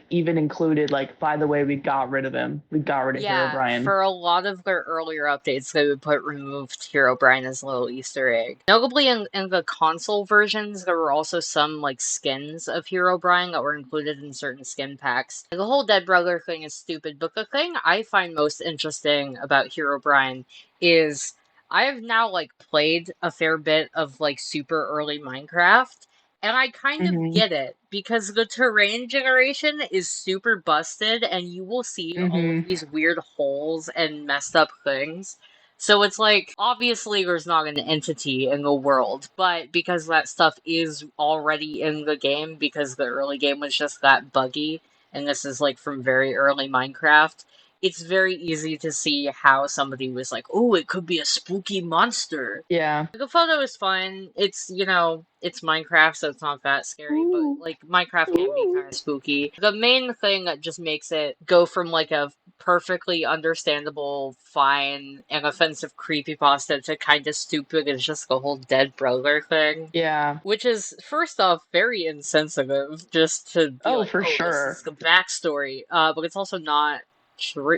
even included like, by the way, we got rid of him. We got rid of Yeah, Herobrine. for a lot of their earlier updates, they would put removed Herobrine as a little Easter egg. Notably, in the console versions, there were also some, like, skins of Herobrine that were included in certain skin packs. The whole Dead Brother thing is stupid, but the thing I find most interesting about Herobrine is I have now, like, played a fair bit of, like, super early Minecraft, and I kind of Mm-hmm. get it, because the terrain generation is super busted, and you will see all of Mm-hmm. these weird holes and messed up things. So it's like, obviously there's not an entity in the world, but because that stuff is already in the game, because the early game was just that buggy, and this is like from very early Minecraft, it's very easy to see how somebody was like, oh, it could be a spooky monster. Yeah. The photo is fun. It's Minecraft, so it's not that scary, but Ooh. like Minecraft can be Ooh. kind of spooky. The main thing that just makes it go from like a perfectly understandable, fine, and offensive creepypasta to kind of stupid is just the whole dead brother thing. Yeah. Which is, first off, very insensitive, just to be Oh, like, for oh, this is sure. the backstory. But it's also not true.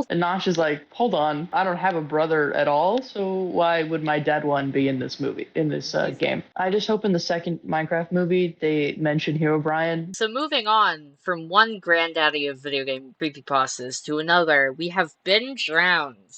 And Nosh is like, "Hold on, I don't have a brother at all, so why would my dead one be in this movie, in this He's game?" I just hope in the second Minecraft movie they mention Herobrine. So moving on from one granddaddy of video game creepypastas to another, we have Been Drowned.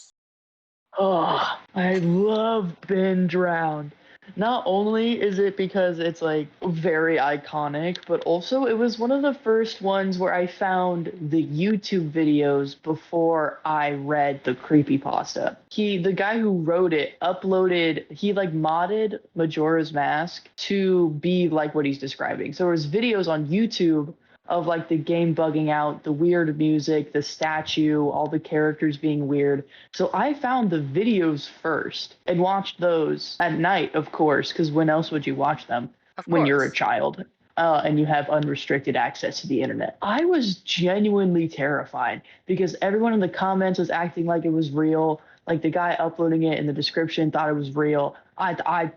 Oh, I love Ben Drowned. Not only is it because it's like very iconic, but also it was one of the first ones where I found the YouTube videos before I read the creepypasta. The guy who wrote it, he like modded Majora's Mask to be like what he's describing. So there's videos on YouTube of like the game bugging out, the weird music, the statue, all the characters being weird. So I found the videos first and watched those at night, of course, because when else would you watch them Of when you're a course. child and you have unrestricted access to the internet? I was genuinely terrified because everyone in the comments was acting like it was real. Like the guy uploading it in the description thought it was real. I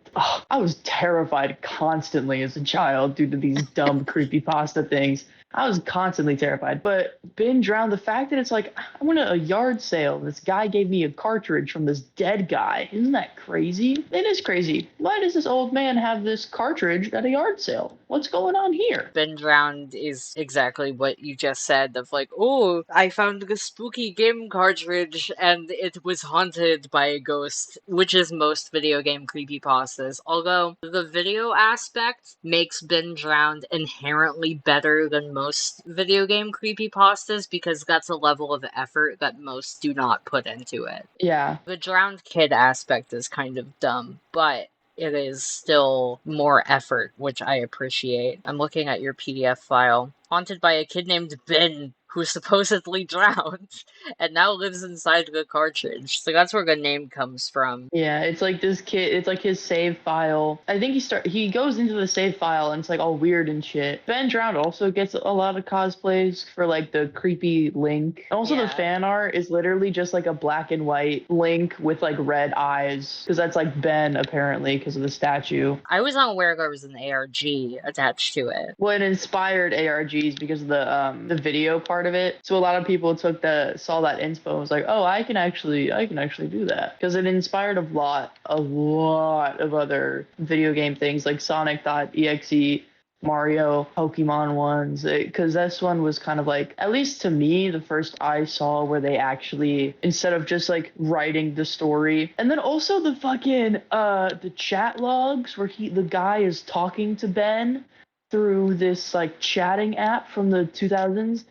was terrified constantly as a child due to these dumb creepypasta things. I was constantly terrified. But Ben Drowned, the fact that it's like, I went to a yard sale. This guy gave me a cartridge from this dead guy. Isn't that crazy? It is crazy. Why does this old man have this cartridge at a yard sale? What's going on here? Been Drowned is exactly what you just said of like, oh, I found a spooky game cartridge and it was haunted by a ghost, which is most video game creepypastas. Although the video aspect makes Been Drowned inherently better than most video game creepypastas because that's a level of effort that most do not put into it. Yeah. The drowned kid aspect is kind of dumb, but it is still more effort, which I appreciate. I'm looking at your PDF file. Haunted by a kid named Ben, who supposedly drowned, and now lives inside the cartridge. So that's where the name comes from. Yeah, it's like this kid, it's like his save file. I think he goes into the save file and it's like all weird and shit. Ben Drowned also gets a lot of cosplays for like the creepy Link. And also the Yeah. fan art is literally just like a black and white Link with like red eyes because that's like Ben apparently because of the statue. I was unaware there was an ARG attached to it. Well, it inspired ARGs because of the video part of it. So a lot of people saw that inspo and was like, oh, I can actually do that because it inspired a lot of other video game things like Sonic.exe, Mario, Pokemon ones. Because this one was kind of like, at least to me, the first I saw where they actually, instead of just like writing the story, and then also the fucking the chat logs where the guy is talking to Ben through this like chatting app from the 2000s.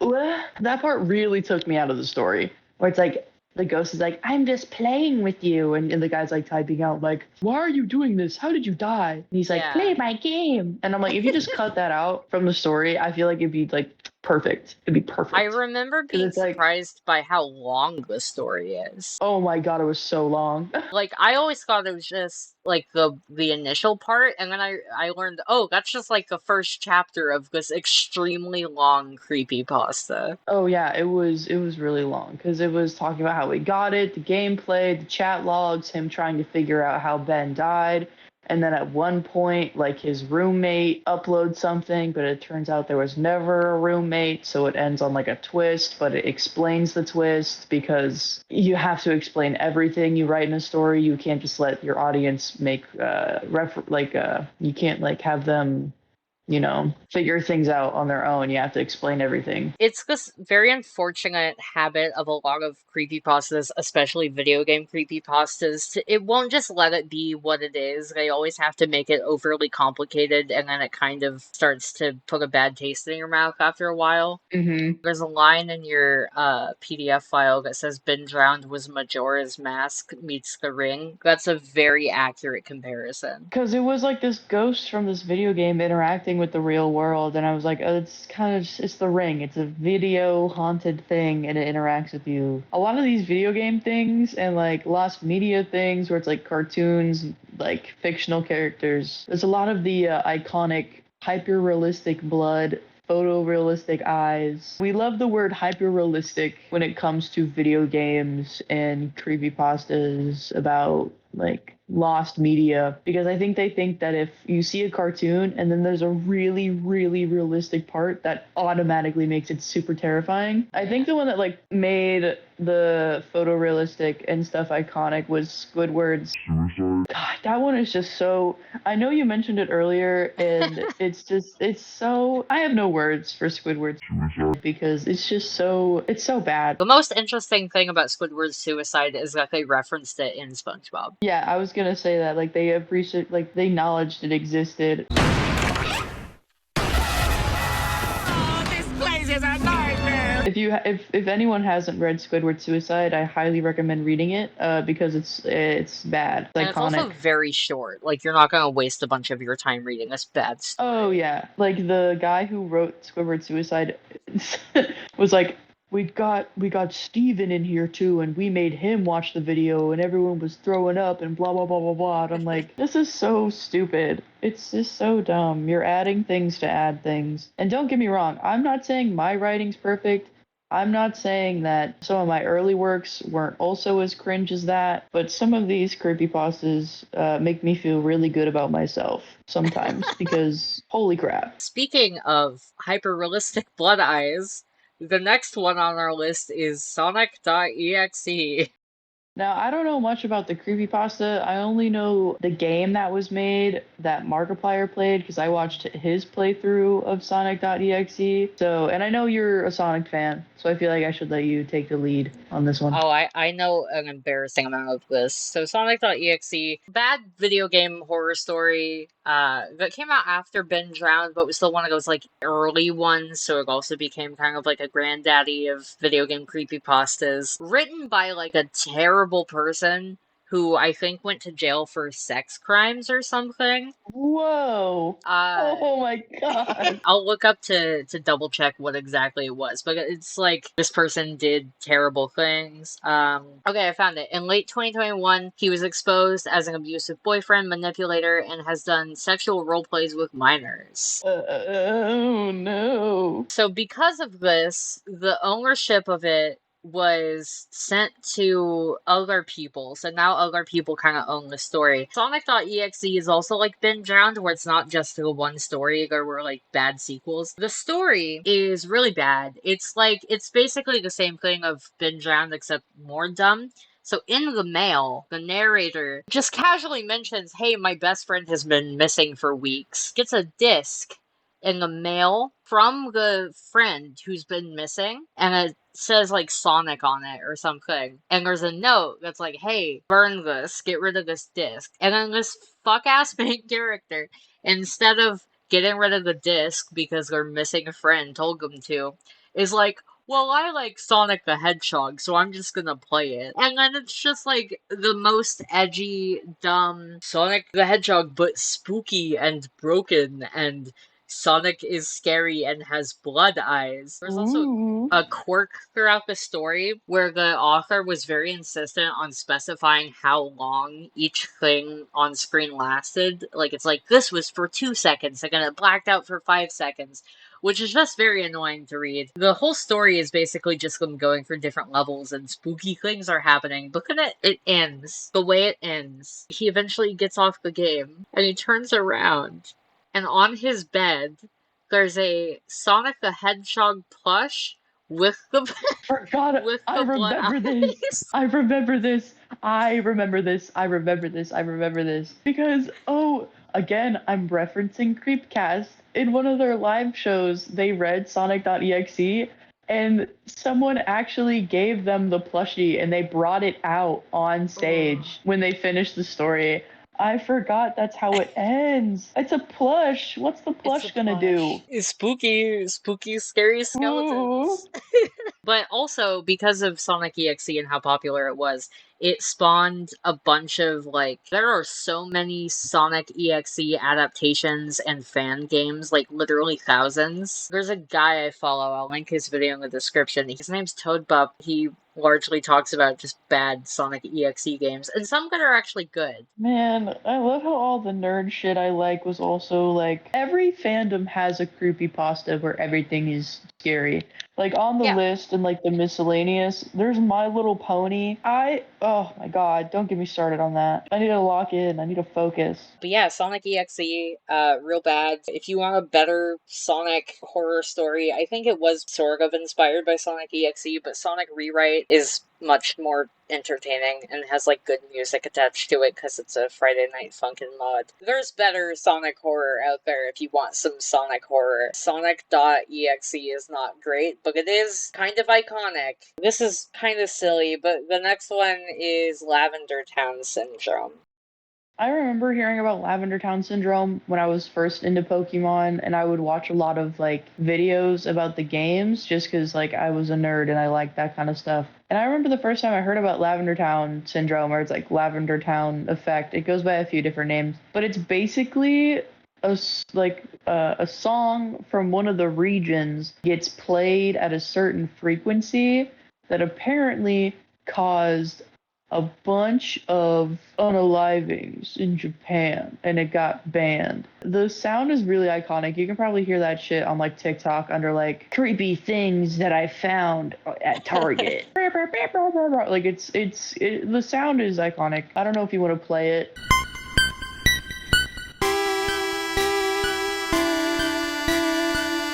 That part really took me out of the story. Where it's like the ghost is like, "I'm just playing with you," and the guy's like typing out like, "Why are you doing this? How did you die?" And he's like, Yeah. "Play my game." And I'm like, if you just cut that out from the story, I feel like it'd be like perfect. It'd be I perfect remember because being it's like, surprised by how long the story is. oh my god, it was so long. Like, I always thought it was just like the initial part, and then I learned, oh, that's just like the first chapter of this extremely long creepypasta. Oh yeah, it was really long because it was talking about how we got it, the gameplay, the chat logs, him trying to figure out how Ben died, and then at one point, like his roommate uploads something, but it turns out there was never a roommate, so it ends on like a twist, but it explains the twist because you have to explain everything you write in a story. You can't just let your audience make you can't like have them figure things out on their own. You have to explain everything. It's this very unfortunate habit of a lot of creepypastas, especially video game creepypastas. It won't just let it be what it is. They always have to make it overly complicated, and then it kind of starts to put a bad taste in your mouth after a while. Mm-hmm. There's a line in your PDF file that says "Been Drowned was Majora's Mask meets The Ring." That's a very accurate comparison. Because it was like this ghost from this video game interacting with the real world, and I was like, oh, it's the ring. It's a video haunted thing, and it interacts with you. A lot of these video game things and like lost media things, where it's like cartoons, like fictional characters. There's a lot of the iconic hyper realistic blood, photorealistic eyes. We love the word hyper-realistic when it comes to video games and creepypastas about like lost media because I think they think that if you see a cartoon and then there's a really really realistic part that automatically makes it super terrifying. I think the one that like made the photorealistic and stuff iconic was Squidward's Suicide. God, that one is just so, I know you mentioned it earlier and it's so, I have no words for Squidward's Suicide because it's so bad. The most interesting thing about Squidward's suicide is that they referenced it in SpongeBob. Yeah, I was gonna say that, like, they appreciate, like, they acknowledged it existed. If anyone hasn't read Squidward Suicide, I highly recommend reading it because it's bad. It's And it's also iconic. very short. Like, you're not gonna waste a bunch of your time reading this bad story. Oh yeah, like the guy who wrote Squidward Suicide was like, we got Steven in here too, and we made him watch the video, and everyone was throwing up and blah blah blah blah blah. And I'm like, this is so stupid. It's just so dumb. You're adding things to add things. And don't get me wrong, I'm not saying my writing's perfect. I'm not saying that some of my early works weren't also as cringe as that, but some of these creepypastas make me feel really good about myself sometimes because holy crap. Speaking of hyper-realistic blood eyes, the next one on our list is Sonic.exe. Now, I don't know much about the creepypasta. I only know the game that was made that Markiplier played because I watched his playthrough of Sonic.exe. So, and I know you're a Sonic fan, so I feel like I should let you take the lead on this one. Oh, I know an embarrassing amount of this. So Sonic.exe, bad video game horror story, that came out after Binge Round, but was still one of those, like, early ones, so it also became kind of like a granddaddy of video game creepypastas. Written by, like, a terrible person who I think went to jail for sex crimes or something. Whoa. Oh my god. I'll look up to double check what exactly it was, but it's like this person did terrible things. Okay, I found it. In late 2021, he was exposed as an abusive boyfriend, manipulator, and has done sexual role plays with minors. Oh no. So because of this, the ownership of it was sent to other people. So now other people kind of own the story. Sonic.exe is also like Binge Round, where it's not just the one story. There were like bad sequels. The story is really bad. It's basically the same thing of Binge Round, except more dumb. So in the mail, the narrator just casually mentions, hey, my best friend has been missing for weeks. Gets a disc in the mail from the friend who's been missing, and it says like Sonic on it or something. And there's a note that's like, hey, burn this, get rid of this disc. And then this fuck ass main character, instead of getting rid of the disc because their missing friend told them to, is like, well, I like Sonic the Hedgehog, so I'm just gonna play it. And then it's just like the most edgy, dumb Sonic the Hedgehog, but spooky and broken, and Sonic is scary and has blood eyes. There's also Ooh. a quirk throughout the story where the author was very insistent on specifying how long each thing on screen lasted. Like, it's like, this was for 2 seconds, and then it blacked out for 5 seconds, which is just very annoying to read. The whole story is basically just them going through different levels and spooky things are happening, but then it ends. The way it ends, he eventually gets off the game, and he turns around, and on his bed, there's a Sonic the Hedgehog plush with the Forgot. with I the blood remember this. eyes. I remember this. I remember this. I remember this. I remember this. Because, oh, again, I'm referencing Creepcast. In one of their live shows, they read Sonic.exe, and someone actually gave them the plushie and they brought it out on stage when they finished the story. I forgot that's how it ends. It's a plush. What's the plush gonna do? Spooky, spooky, scary Ooh. skeletons. But also, because of Sonic EXE and how popular it was, it spawned a bunch of, like, there are so many Sonic EXE adaptations and fan games, like, literally thousands. There's a guy I follow, I'll link his video in the description. His name's Toadbup. He largely talks about just bad Sonic EXE games, and some that are actually good. Man, I love how all the nerd shit I like was also like every fandom has a creepypasta where everything is scary. Like on the Yeah. list and like the miscellaneous, there's My Little Pony. Oh my god, don't get me started on that. I need to lock in. I need to focus. But yeah, Sonic EXE, real bad. If you want a better Sonic horror story, I think it was sort of inspired by Sonic EXE, but Sonic Rewrite is much more entertaining and has like good music attached to it because it's a Friday Night Funkin' mod. There's better Sonic horror out there if you want some Sonic horror. Sonic.exe is not great, but it is kind of iconic. This is kind of silly, but the next one is Lavender Town Syndrome. I remember hearing about Lavender Town Syndrome when I was first into Pokemon, and I would watch a lot of like videos about the games just because like I was a nerd and I liked that kind of stuff. And I remember the first time I heard about Lavender Town Syndrome, or it's like Lavender Town Effect. It goes by a few different names, but it's basically a song from one of the regions gets played at a certain frequency that apparently caused a bunch of unalivings in Japan, and it got banned. The sound is really iconic. You can probably hear that shit on like TikTok under like creepy things that I found at Target. Like the sound is iconic. I don't know if you want to play it.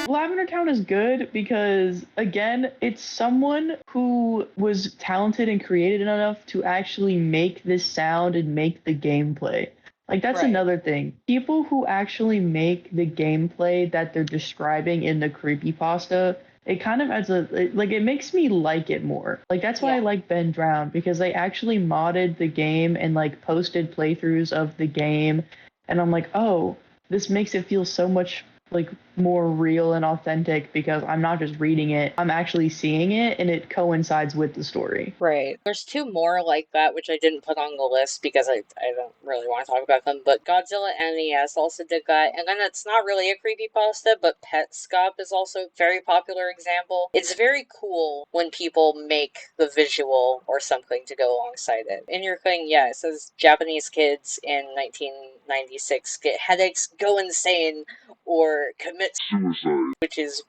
Lavender Town is good because, again, it's someone who was talented and creative enough to actually make this sound and make the gameplay. Like, that's Right. another thing. People who actually make the gameplay that they're describing in the creepypasta, it kind of adds it makes me like it more. Like, that's why I Yeah. like Ben Drown, because they actually modded the game and, like, posted playthroughs of the game. And I'm like, oh, this makes it feel so much like more real and authentic because I'm not just reading it, I'm actually seeing it and it coincides with the story. Right. There's two more like that, which I didn't put on the list because I don't really want to talk about them. But Godzilla NES also did that. And then it's not really a creepypasta, but Petscop is also a very popular example. It's very cool when people make the visual or something to go alongside it. In your thing, yeah, it says Japanese kids in 1996 get headaches, go insane, or commit suicide, which is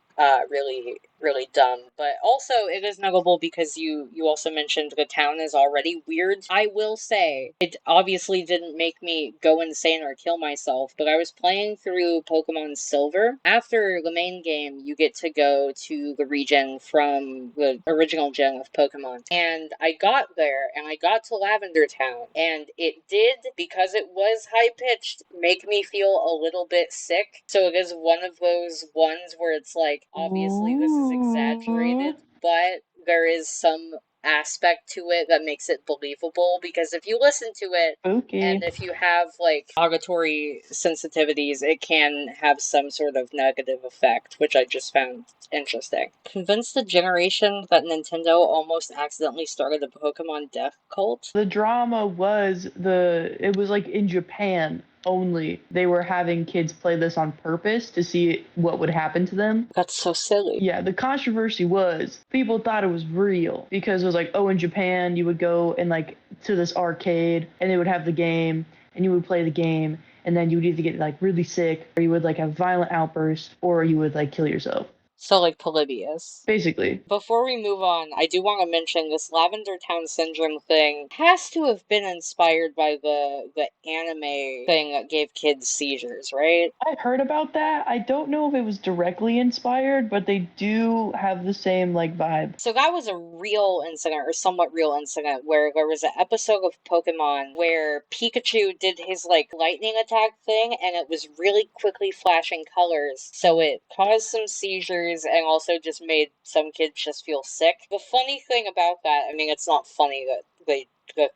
really really dumb. But also it is notable because you also mentioned the town is already weird. I will say it obviously didn't make me go insane or kill myself, but I was playing through Pokemon Silver. After the main game, you get to go to the region from the original gen of Pokemon, and I got there and I got to Lavender Town, and it did, because it was high pitched, make me feel a little bit sick. So it is one of those ones where it's like, obviously this is Ooh, exaggerated, but there is some aspect to it that makes it believable, because if you listen to it and spooky. if you have like auditory sensitivities, it can have some sort of negative effect, which I just found interesting. Convinced the generation that Nintendo almost accidentally started the Pokemon death cult. The drama was it was like in Japan only. They were having kids play this on purpose to see what would happen to them. That's so silly. Yeah, the controversy was people thought it was real because it was like, oh, in Japan, you would go and like to this arcade and they would have the game and you would play the game and then you would either get like really sick or you would like have violent outbursts or you would like kill yourself. So, like Polybius. Basically, Before we move on, I do want to mention this Lavender Town Syndrome thing has to have been inspired by the anime thing that gave kids seizures, right? I heard about that. I don't know if it was directly inspired, but they do have the same like vibe. So that was a real incident, or somewhat real incident, where there was an episode of Pokemon where Pikachu did his like lightning attack thing, and it was really quickly flashing colors. So it caused some seizures and also just made some kids just feel sick. The funny thing about that, I mean, it's not funny that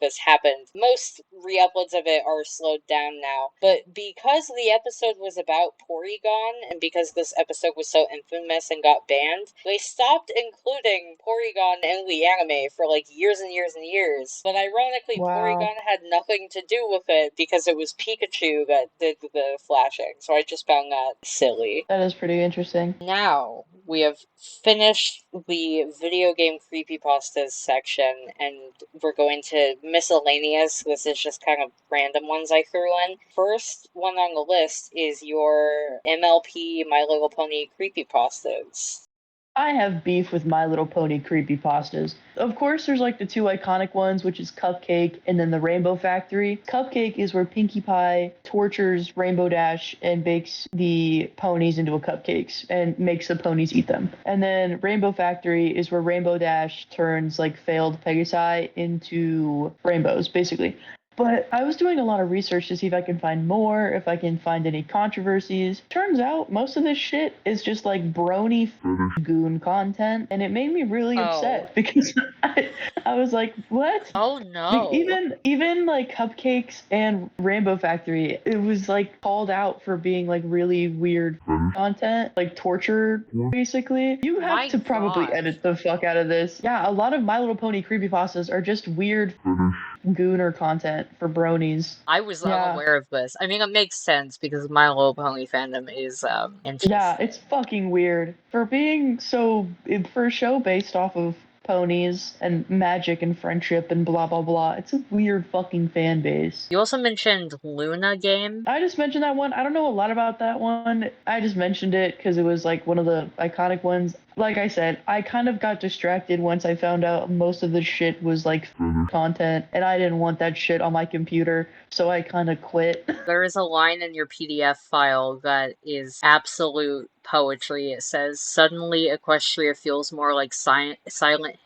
this happened. Most re-uploads of it are slowed down now, but because the episode was about Porygon, and because this episode was so infamous and got banned, they stopped including Porygon in the anime for like years and years and years. But ironically, Wow, Porygon had nothing to do with it because it was Pikachu that did the flashing, so I just found that silly. that is pretty interesting. Now we have finished the video game creepypastas section, and we're going to miscellaneous. This is just kind of random ones I threw in. First one on the list is your MLP My Little Pony creepypastas. I have beef with My Little Pony creepypastas. Of course, there's like the two iconic ones, which is Cupcake and then the Rainbow Factory. Cupcake is where Pinkie Pie tortures Rainbow Dash and bakes the ponies into a cupcakes and makes the ponies eat them. And then Rainbow Factory is where Rainbow Dash turns like failed Pegasi into rainbows, basically. But I was doing a lot of research to see if I can find more, if I can find any controversies. Turns out most of this shit is just like brony goon content, and it made me really Oh. upset because I was like, what? Oh no. Even like Cupcakes and Rainbow Factory, it was like called out for being like really weird content, like torture basically. You have My to probably gosh. edit the fuck out of this. Yeah, a lot of My Little Pony creepypastas are just weird gooner content for bronies. I was Yeah. unaware of this. I mean, it makes sense because My Little Pony fandom is Yeah, interesting. it's fucking weird. For being so, for a show based off of ponies and magic and friendship and blah blah blah, it's a weird fucking fan base. You also mentioned Luna game. I just mentioned that one. I don't know a lot about that one. I just mentioned it because it was like one of the iconic ones. Like I said, I kind of got distracted once I found out most of the shit was like content, and I didn't want that shit on my computer, so I kind of quit. There is a line in your PDF file that is absolute poetry. It says, "Suddenly Equestria feels more like Silent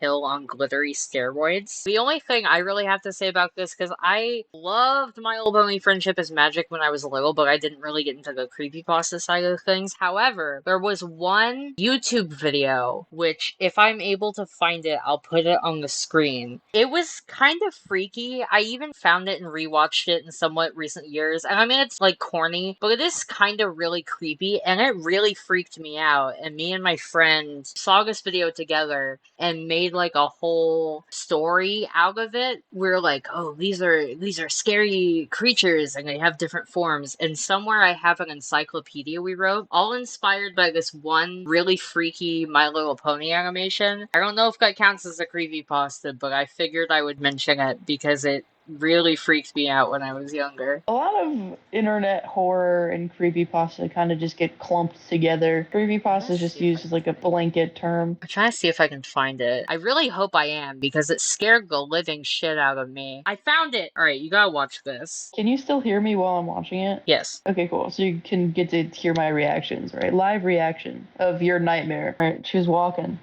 Hill on glittery steroids." The only thing I really have to say about this, because I loved My Little Pony Friendship is Magic when I was little, but I didn't really get into the creepypasta side of things. However, there was one YouTube video, which if I'm able to find it, I'll put it on the screen. It was kind of freaky. I even found it and rewatched it in somewhat recent years. And I mean, it's like corny, but it is kind of really creepy and it really freaked me out. And me and my friend saw this video together and made like a whole story out of it. We're like, oh, these are scary creatures and they have different forms. And somewhere I have an encyclopedia we wrote, all inspired by this one really freaky My Little Pony animation. I don't know if that counts as a creepypasta, but I figured I would mention it because it really freaked me out when I was younger. A lot of internet horror and creepypasta kind of just get clumped together. Creepypasta Let's is see just if I used can as like a find it. blanket term. I'm trying to see if I can find it. I really hope I am because it scared the living shit out of me. I found it! Alright, you gotta watch this. Can you still hear me while I'm watching it? Yes. Okay, cool. So you can get to hear my reactions, right? Live reaction of your nightmare. All right, she's walking.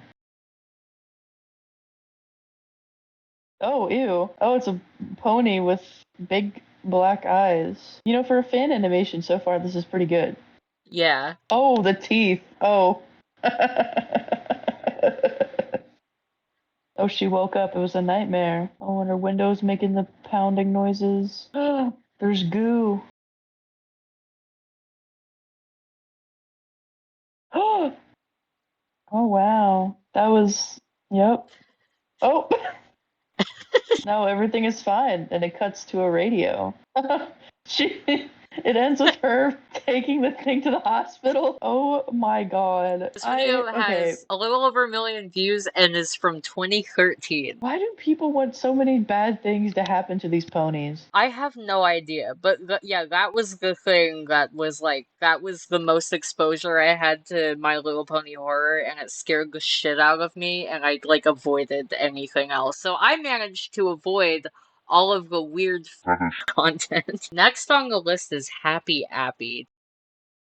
Oh, ew. Oh, it's a pony with big black eyes. You know, for a fan animation so far, this is pretty good. Yeah. Oh, the teeth. Oh. Oh, she woke up. It was a nightmare. Oh, and her window's making the pounding noises. There's goo. Oh, wow. That was. Yep. Oh. No, everything is fine. And it cuts to a radio. It ends with her taking the thing to the hospital. Oh my god. This video Okay. has a little over 1 million views and is from 2013. Why do people want so many bad things to happen to these ponies? I have no idea, but yeah, that was the thing that was like, that was the most exposure I had to My Little Pony horror, and it scared the shit out of me, and I like avoided anything else. So I managed to avoid all of the weird content. Next on the list is Happy Appy.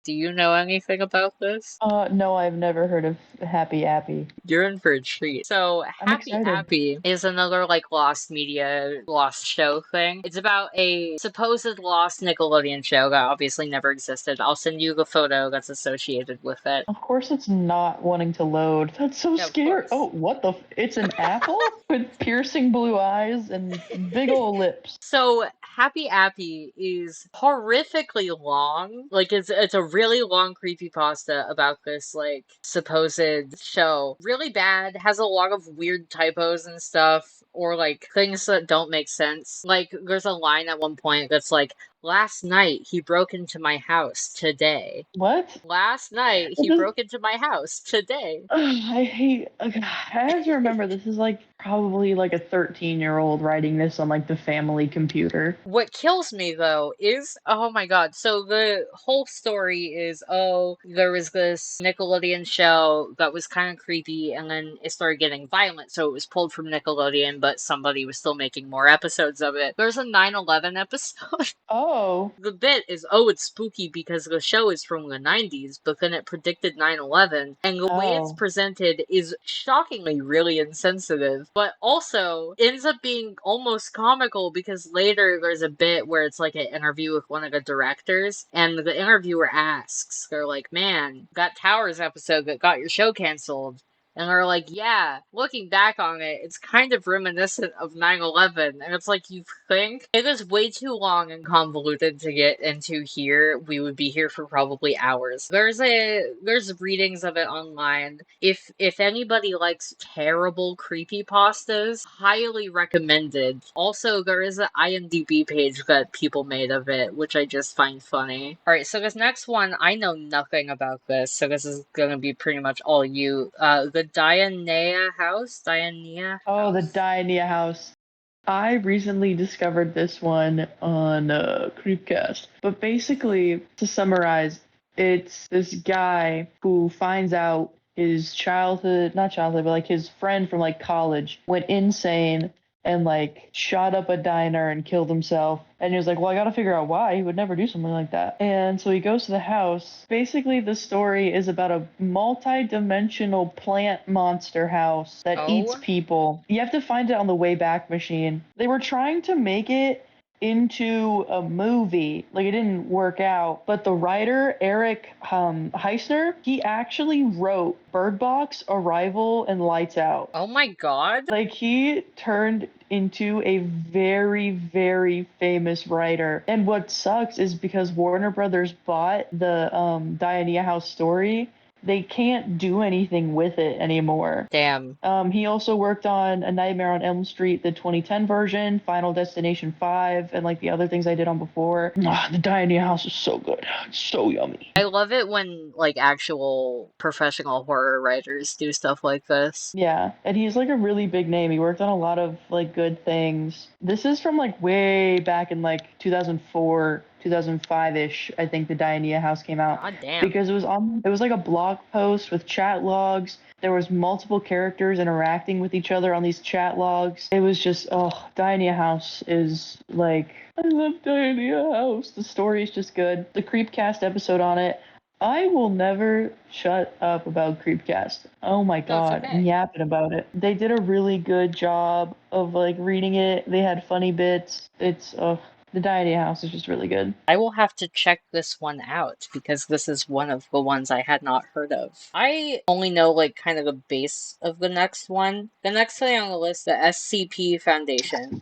Do you know anything about this? No, I've never heard of Happy Appy. You're in for a treat. So, I'm Happy excited. Appy is another like lost media, lost show thing. It's about a supposed lost Nickelodeon show that obviously never existed. I'll send you the photo that's associated with it. Of course it's not wanting to load. That's so Yeah, of scary. course. Oh, what the? It's an apple with piercing blue eyes and big ol' lips. So Happy Appy is horrifically long. Like it's a really long creepypasta about this like supposed show. Really bad, has a lot of weird typos and stuff, or like things that don't make sense. Like there's a line at one point that's like, "Last night he broke into my house today." What? Last night It he does, broke into my house today. I hate. Okay, I have to remember this is like probably like a 13-year-old writing this on like the family computer. What kills me though is, oh my god, so the whole story is, oh, there was this Nickelodeon show that was kind of creepy and then it started getting violent, so it was pulled from Nickelodeon, but somebody was still making more episodes of it. There's a 9/11 episode. Oh, The bit is, oh, it's spooky because the show is from the 90s, but then it predicted 9/11, and the way it's oh, presented is shockingly really insensitive. but also ends up being almost comical because later there's a bit where it's like an interview with one of the directors, and the interviewer asks, they're like, man, that Towers episode that got your show canceled. And they're like, yeah, looking back on it, it's kind of reminiscent of 9/11. And it's like, you think? It is way too long and convoluted to get into here. We would be here for probably hours. There's readings of it online. If anybody likes terrible creepypastas, highly recommended. Also, there is an IMDb page that people made of it, which I just find funny. Alright, so this next one, I know nothing about this, so this is gonna be pretty much all you. The Dionaea house? Dionaea Oh, the house? Dionaea house. I recently discovered this one on Creepcast. But basically, to summarize, it's this guy who finds out his childhood, not childhood, but like his friend from like college went insane and like shot up a diner and killed himself. And he was like, well, I gotta figure out why. He would never do something like that. And so he goes to the house. Basically, the story is about a multi-dimensional plant monster house that eats Oh? people. You have to find it on the Wayback Machine. They were trying to make it into a movie. Like, it didn't work out. But the writer, Eric Heisner, he actually wrote Bird Box, Arrival, and Lights Out. Oh my god? Like, he turned into a very, very famous writer. And what sucks is because Warner Brothers bought the Dionaea House story, they can't do anything with it anymore. Damn. He also worked on A Nightmare on Elm Street, the 2010 version, Final Destination 5, and like the other things I did on before. The Dionaea House is so good. It's so yummy. I love it when, like, actual professional horror writers do stuff like this. Yeah, and he's like a really big name. He worked on a lot of like good things. This is from like way back in like 2004, 2005-ish, I think the Dionaea House came out. God damn. Because it was like a blog post with chat logs. There was multiple characters interacting with each other on these chat logs. It was just, oh, Dionaea House is like, I love Dionaea House. The story is just good. The Creepcast episode on it, I will never shut up about Creepcast. Oh my No, it's god, I'm okay. yapping about it. They did a really good job of like reading it. They had funny bits. The Dionaea House is just really good. I will have to check this one out because this is one of the ones I had not heard of. I only know like kind of the base of the next one. The next thing on the list, the SCP Foundation.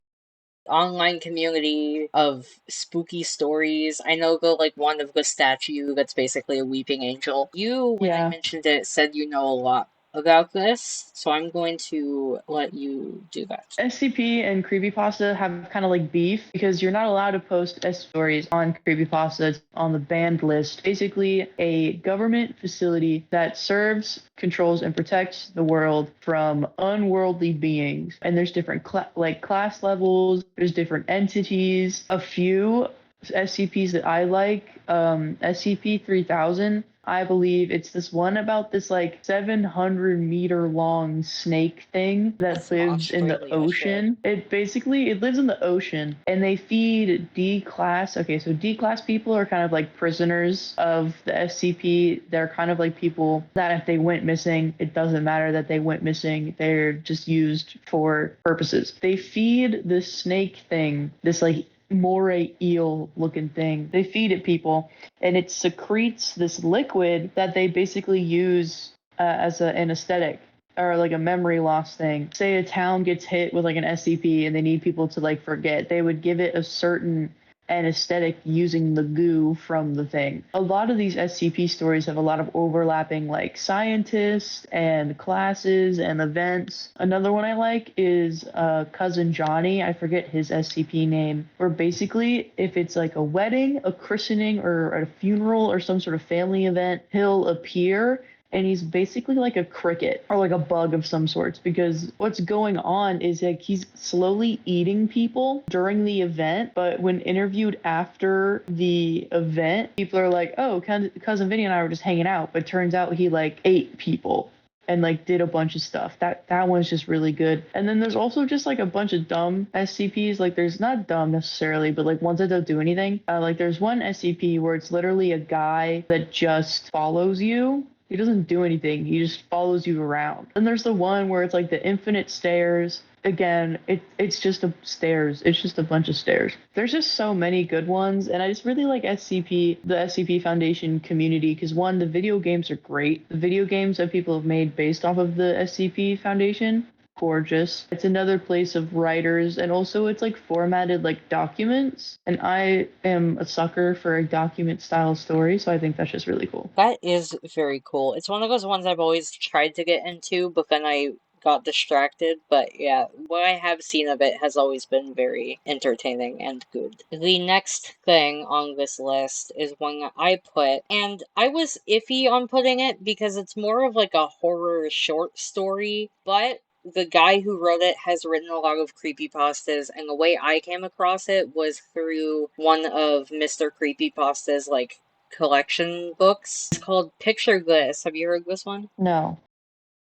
Online community of spooky stories. I know the like one of the statue that's basically a weeping angel. You, when I Yeah. mentioned it, said you know a lot about this, so I'm going to let you do that. SCP and Creepypasta have kind of like beef because you're not allowed to post S stories on Creepypasta. It's on the banned list. Basically, a government facility that serves, controls, and protects the world from unworldly beings. And there's different class levels. There's different entities. A few SCPs that I like, SCP-3000. I believe it's this one about this like 700-meter long snake thing that That's lives in the Australia shit. ocean. It lives in the ocean and they feed D class. Okay, so D class people are kind of like prisoners of the SCP. They're kind of like people that if they went missing, it doesn't matter that they went missing. They're just used for purposes. They feed this snake thing, this like moray eel looking thing. They feed it people and it secretes this liquid that they basically use as an anesthetic or like a memory loss thing. Say a town gets hit with like an SCP and they need people to like forget, they would give it a certain anesthetic using the goo from the thing. A lot of these SCP stories have a lot of overlapping like scientists and classes and events. Another one I like is Cousin Johnny. I forget his SCP name. Where basically if it's like a wedding, a christening, or a funeral or some sort of family event, he'll appear and he's basically like a cricket or like a bug of some sorts because what's going on is like he's slowly eating people during the event, but when interviewed after the event, people are like, oh, cousin Vinny and I were just hanging out, but it turns out he like ate people and like did a bunch of stuff. That one's just really good. And then there's also just like a bunch of dumb SCPs. Like there's not dumb necessarily, but like ones that don't do anything. Like there's one SCP where it's literally a guy that just follows you He doesn't do anything. He just follows you around. Then there's the one where it's like the infinite stairs. Again, it's just a stairs. It's just a bunch of stairs. There's just so many good ones, and I just really like SCP, the SCP Foundation community, because one, the video games are great. The video games that people have made based off of the SCP Foundation, gorgeous. It's another place of writers, and also it's like formatted like documents. And I am a sucker for a document style story, so I think that's just really cool. That is very cool. It's one of those ones I've always tried to get into, but then I got distracted. But yeah, what I have seen of it has always been very entertaining and good. The next thing on this list is one that I put, and I was iffy on putting it because it's more of like a horror short story, but the guy who wrote it has written a lot of creepypastas, and the way I came across it was through one of Mr. Creepypasta's like collection books. It's called Picture Bliss. Have you heard this one? No.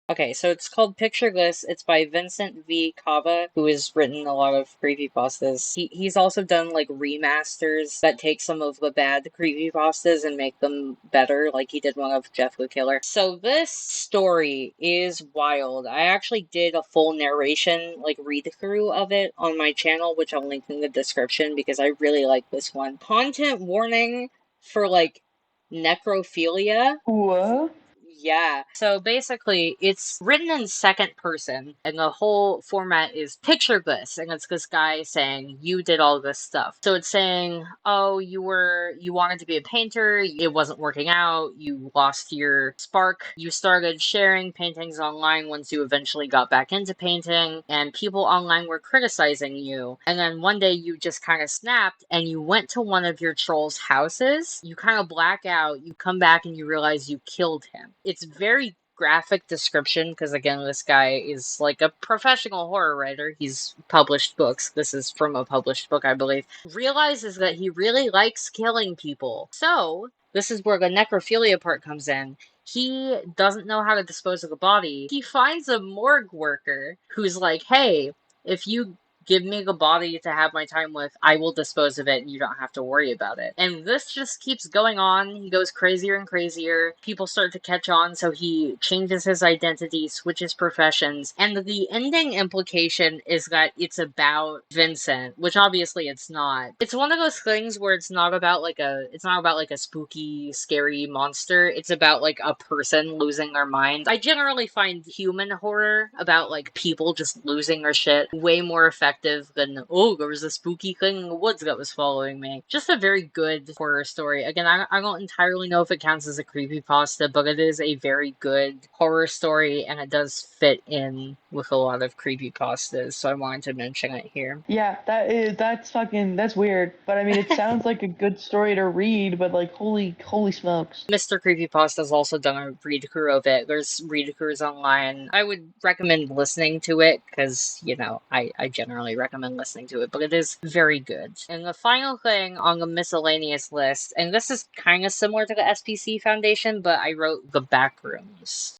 Okay, so it's called Picture Bliss. It's by Vincent V. Cava, who has written a lot of creepypastas. He's also done like remasters that take some of the bad creepypastas and make them better, like he did one of Jeff the Killer. So this story is wild. I actually did a full narration, like read through of it on my channel, which I'll link in the description because I really like this one. Content warning for like necrophilia. What? Yeah. So basically, it's written in second person, and the whole format is picture this, and it's this guy saying, "You did all this stuff." So it's saying, "Oh, you wanted to be a painter, it wasn't working out, you lost your spark, you started sharing paintings online once you eventually got back into painting, and people online were criticizing you. And then one day you just kind of snapped, and you went to one of your troll's houses, you kind of black out, you come back, and you realize you killed him." It's very graphic description because again this guy is like a professional horror writer. He's published books. This is from a published book, I believe. Realizes that he really likes killing people. So this is where the necrophilia part comes in. He doesn't know how to dispose of the body. He finds a morgue worker who's like, "Hey, if you give me the body to have my time with, I will dispose of it and you don't have to worry about it." And this just keeps going on. He goes crazier and crazier. People start to catch on, so he changes his identity, switches professions, and the ending implication is that it's about Vincent, which obviously it's not. It's one of those things where it's not about like a spooky, scary monster. It's about like a person losing their mind. I generally find human horror about like people just losing their shit way more effective than, "Oh, there was a spooky thing in the woods that was following me." Just a very good horror story. Again, I don't entirely know if it counts as a creepypasta, but it is a very good horror story, and it does fit in with a lot of creepypastas, so I wanted to mention it here. Yeah, that's weird. But I mean, it sounds like a good story to read, but like holy smokes. Mr. Creepypasta's also done a read through of it. There's read throughs online. I would recommend listening to it because, I generally recommend listening to it, but it is very good. And the final thing on the miscellaneous list, and this is kind of similar to the SPC Foundation, but I wrote the Backrooms.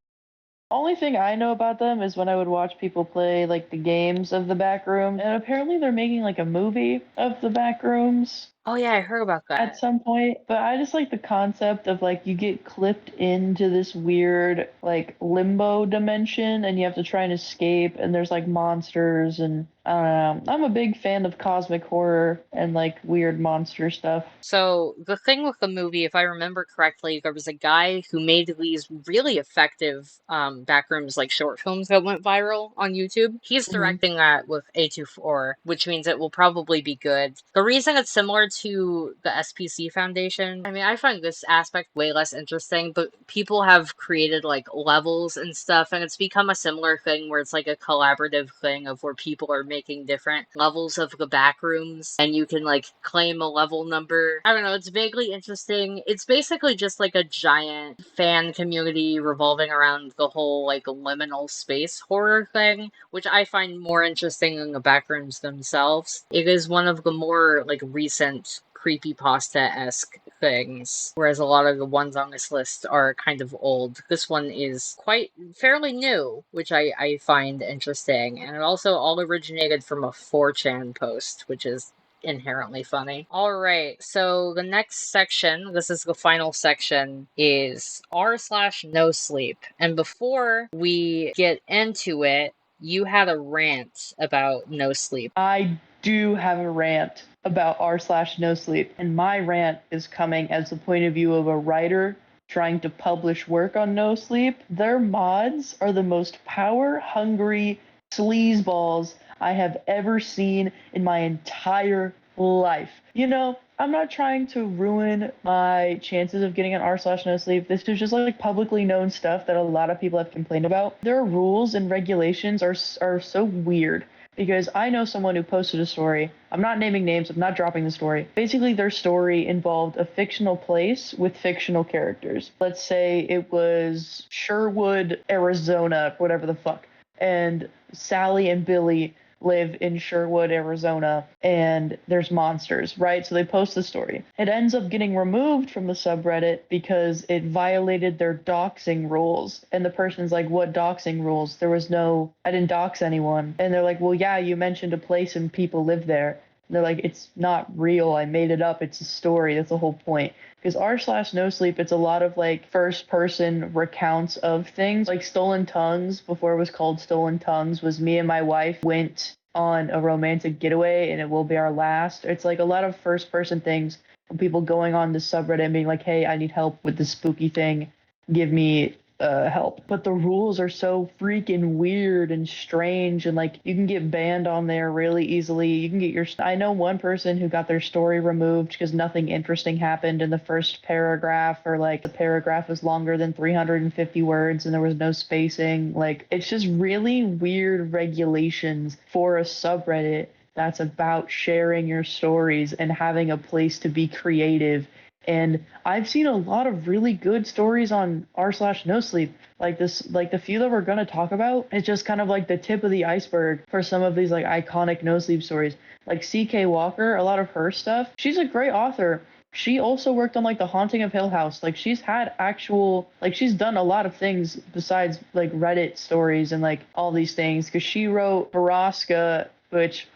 Only thing I know about them is when I would watch people play like the games of the Backroom, and apparently they're making like a movie of the Backrooms Oh yeah, I heard about at that. some point. But I just like the concept of like you get clipped into this weird like limbo dimension and you have to try and escape and there's like monsters and I don't know. I'm a big fan of cosmic horror and like weird monster stuff. So, the thing with the movie, if I remember correctly, there was a guy who made these really effective Backrooms like short films that went viral on YouTube. He's Hmm. directing that with A24, which means it will probably be good. The reason it's similar to the SPC Foundation, I mean, I find this aspect way less interesting, but people have created like levels and stuff, and it's become a similar thing where it's like a collaborative thing of where people are making different levels of the Backrooms, and you can like claim a level number. I don't know, it's vaguely interesting. It's basically just like a giant fan community revolving around the whole like liminal space horror thing, which I find more interesting than the Backrooms themselves. It is one of the more like recent creepypasta-esque things, whereas a lot of the ones on this list are kind of old. This one is quite fairly new, which I find interesting, and it also all originated from a 4chan post, which is inherently funny. Alright, so the next section, this is the final section, is r/NoSleep. And before we get into it, you had a rant about NoSleep. I do have a rant about r/NoSleep, and my rant is coming as the point of view of a writer trying to publish work on NoSleep. Their mods are the most power-hungry sleazeballs I have ever seen in my entire life. You know, I'm not trying to ruin my chances of getting an r/NoSleep. This is just like publicly known stuff that a lot of people have complained about. Their rules and regulations are so weird because I know someone who posted a story. I'm not naming names, I'm not dropping the story. Basically, their story involved a fictional place with fictional characters. Let's say it was Sherwood, Arizona, whatever the fuck. And Sally and Billy live in Sherwood, Arizona, and there's monsters, right? So they post the story. It ends up getting removed from the subreddit because it violated their doxing rules. And the person's like, what doxing rules? I didn't dox anyone. And they're like, well, yeah, you mentioned a place and people live there. And they're like, it's not real. I made it up. It's a story. That's the whole point. Because r/NoSleep, it's a lot of like first person recounts of things. Like Stolen Tongues, before it was called Stolen Tongues, was me and my wife went on a romantic getaway and it will be our last. It's like a lot of first person things from people going on the subreddit and being like, hey, I need help with this spooky thing. Give me help. But the rules are so freaking weird and strange, and like you can get banned on there really easily. You can get I know one person who got their story removed because nothing interesting happened in the first paragraph, or like the paragraph was longer than 350 words and there was no spacing. Like it's just really weird regulations for a subreddit that's about sharing your stories and having a place to be creative. And I've seen a lot of really good stories on r/NoSleep. Like this, like the few that we're gonna talk about, it's just kind of like the tip of the iceberg for some of these like iconic NoSleep stories. Like C.K. Walker, a lot of her stuff. She's a great author. She also worked on like The Haunting of Hill House. Like she's had actual, like she's done a lot of things besides like Reddit stories and like all these things. Because she wrote Baraska, which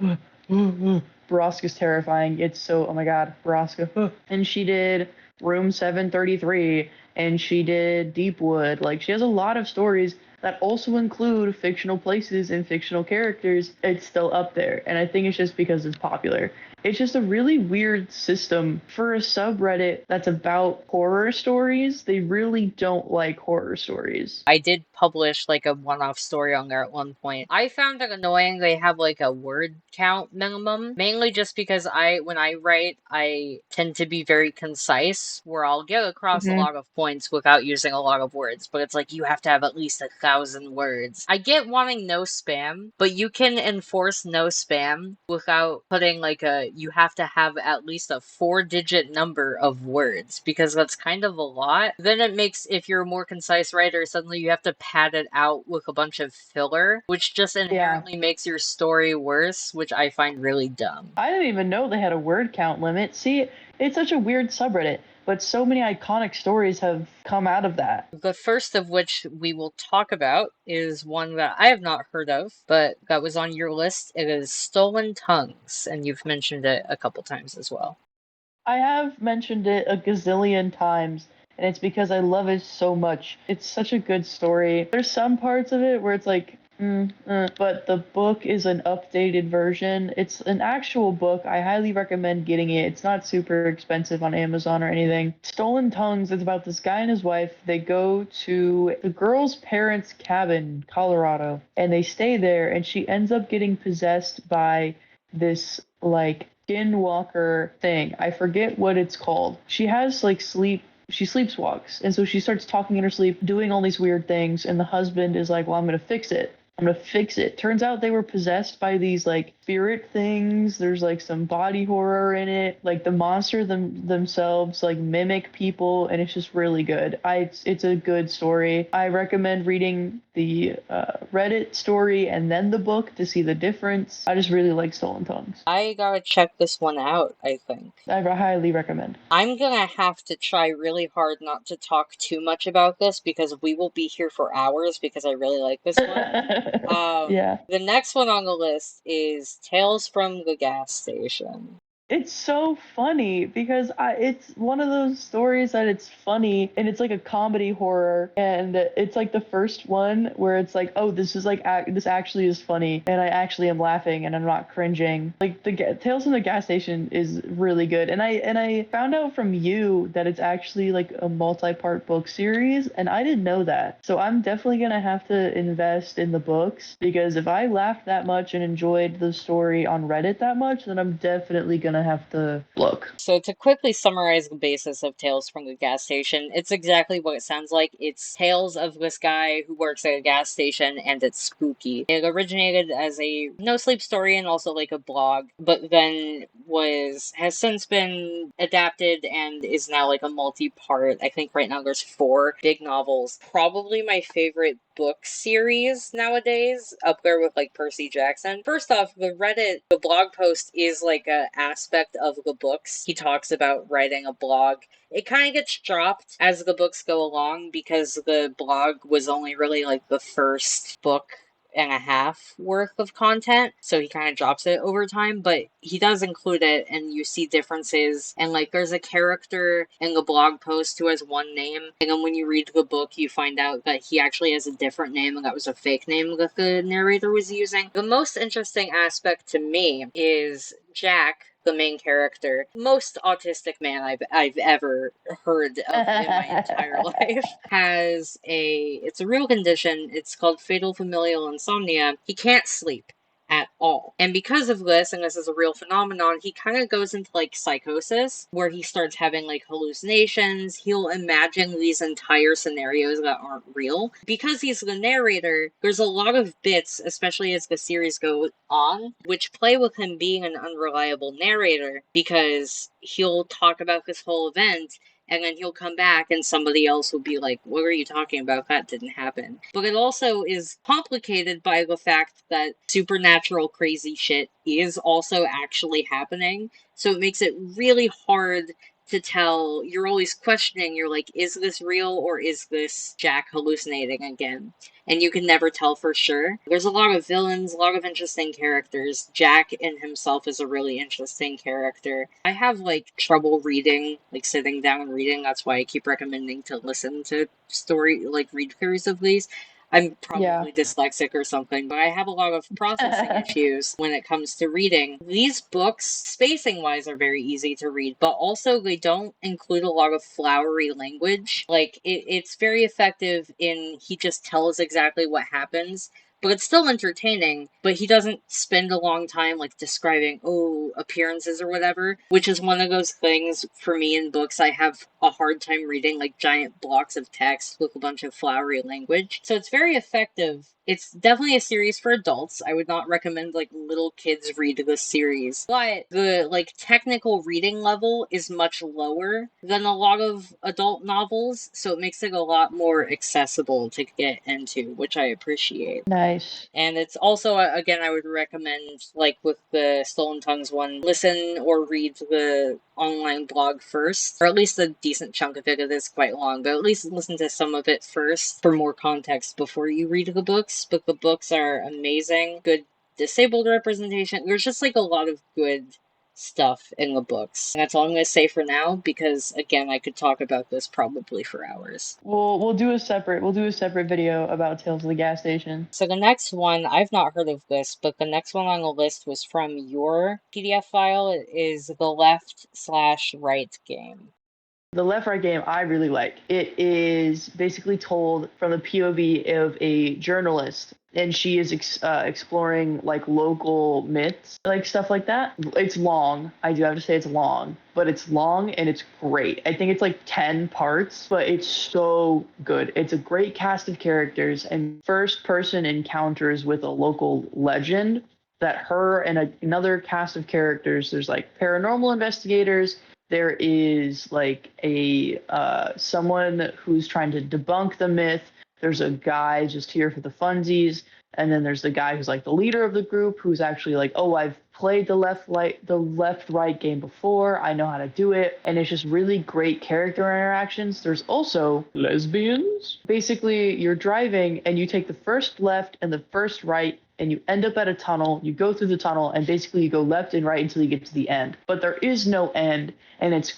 Baraska's terrifying. It's so, oh my god, Baraska. And she did Room 733, and she did Deepwood. Like, she has a lot of stories that also include fictional places and fictional characters. It's still up there, and I think it's just because it's popular. It's just a really weird system for a subreddit that's about horror stories. They really don't like horror stories. I did publish like a one-off story on there at one point. I found it annoying they have like a word count minimum, mainly just because when I write, I tend to be very concise, where I'll get across a lot of points without using a lot of words, but it's like you have to have at least 1,000 words. I get wanting no spam, but you can enforce no spam without putting like you have to have at least a 4-digit number of words, because that's kind of a lot. Then it makes, if you're a more concise writer, suddenly you have to pad it out with a bunch of filler, which just inherently makes your story worse, which I find really dumb. I didn't even know they had a word count limit. See, it's such a weird subreddit, but so many iconic stories have come out of that. The first of which we will talk about is one that I have not heard of, but that was on your list. It is Stolen Tongues, and you've mentioned it a couple times as well. I have mentioned it a gazillion times, and it's because I love it so much. It's such a good story. There's some parts of it where it's like, but the book is an updated version. It's an actual book. I highly recommend getting it. It's not super expensive on Amazon or anything. Stolen Tongues is about this guy and his wife. They go to the girl's parents' cabin in Colorado, and they stay there, and she ends up getting possessed by this, like, Skinwalker thing. I forget what it's called. She has, like, she sleepwalks, and so she starts talking in her sleep, doing all these weird things, and the husband is like, well, I'm gonna fix it. I'm gonna fix it. Turns out they were possessed by these like spirit things. There's like some body horror in it. Like the monster themselves like mimic people, and it's just really good. It's a good story. I recommend reading the Reddit story and then the book to see the difference. I just really like Stolen Tongues. I gotta check this one out, I think. I highly recommend. I'm gonna have to try really hard not to talk too much about this because we will be here for hours because I really like this one. Yeah. The next one on the list is Tales from the Gas Station. It's so funny because it's one of those stories that it's funny and it's like a comedy horror, and it's like the first one where it's like, oh, this is like this actually is funny and I actually am laughing and I'm not cringing. Like the Tales from the Gas Station is really good, and I found out from you that it's actually like a multi-part book series, and I didn't know that. So I'm definitely gonna have to invest in the books, because if I laughed that much and enjoyed the story on Reddit that much, then I'm definitely gonna have to look. So to quickly summarize the basis of Tales from the Gas Station, it's exactly what it sounds like. It's tales of this guy who works at a gas station, and it's spooky. It originated as a no-sleep story and also like a blog, but then has since been adapted and is now like a multi-part. I think right now there's 4 big novels. Probably my favorite book series nowadays, up there with like Percy Jackson. First off, the blog post is like a aspect of the books. He talks about writing a blog. It kind of gets dropped as the books go along because the blog was only really like the first book and a half worth of content, so he kind of drops it over time, but he does include it, and you see differences, and like there's a character in the blog post who has one name, and then when you read the book you find out that he actually has a different name, and that was a fake name that the narrator was using. The most interesting aspect to me is Jack, the main character, most autistic man I've ever heard of in my entire life, it's a real condition. It's called fatal familial insomnia. He can't sleep at all. And because of this, and this is a real phenomenon, he kind of goes into like psychosis where he starts having like hallucinations. He'll imagine these entire scenarios that aren't real. Because he's the narrator, there's a lot of bits, especially as the series goes on, which play with him being an unreliable narrator, because he'll talk about this whole event and then he'll come back and somebody else will be like, what are you talking about? That didn't happen. But it also is complicated by the fact that supernatural crazy shit is also actually happening. So it makes it really hard to tell. You're always questioning. You're like, is this real or is this Jack hallucinating again? And you can never tell for sure. There's a lot of villains, a lot of interesting characters. Jack in himself is a really interesting character. I have like trouble reading, like sitting down and reading. That's why I keep recommending to listen to read throughs of these. I'm Yeah. probably dyslexic or something, but I have a lot of processing issues when it comes to reading. These books, spacing wise, are very easy to read, but also they don't include a lot of flowery language. Like, it's very effective in he just tells exactly what happens, but it's still entertaining. But he doesn't spend a long time like describing, oh, appearances or whatever, which is one of those things for me in books. I have a hard time reading like giant blocks of text with a bunch of flowery language. So it's very effective. It's definitely a series for adults. I would not recommend like little kids read this series. But the like technical reading level is much lower than a lot of adult novels, so it makes it a lot more accessible to get into, which I appreciate. Nice. And it's also, again, I would recommend, like with the Stolen Tongues one, listen or read the online blog first, or at least a decent chunk of it. It is quite long, but at least listen to some of it first for more context before you read the books. But the books are amazing. Good disabled representation. There's just like a lot of good stuff in the books. And that's all I'm going to say for now, because again, I could talk about this probably for hours. We'll do a separate video about Tales of the Gas Station. So the next one, I've not heard of this, but the next one on the list was from your PDF file. It is the left/right game. The left right game I really like. It is basically told from the POV of a journalist, and she is exploring like local myths, like stuff like that. It's long. I do have to say it's long, but it's long and it's great. I think it's like 10 parts, but it's so good. It's a great cast of characters and first person encounters with a local legend that her and another cast of characters. There's like paranormal investigators, there is like a someone who's trying to debunk the myth. There's a guy just here for the funsies, and then there's the guy who's like the leader of the group, who's actually like, oh, I've played the left right game before. I know how to do it, and it's just really great character interactions. There's also lesbians. Basically, you're driving and you take the first left and the first right, and you end up at a tunnel. You go through the tunnel, and basically you go left and right until you get to the end. But there is no end, and it's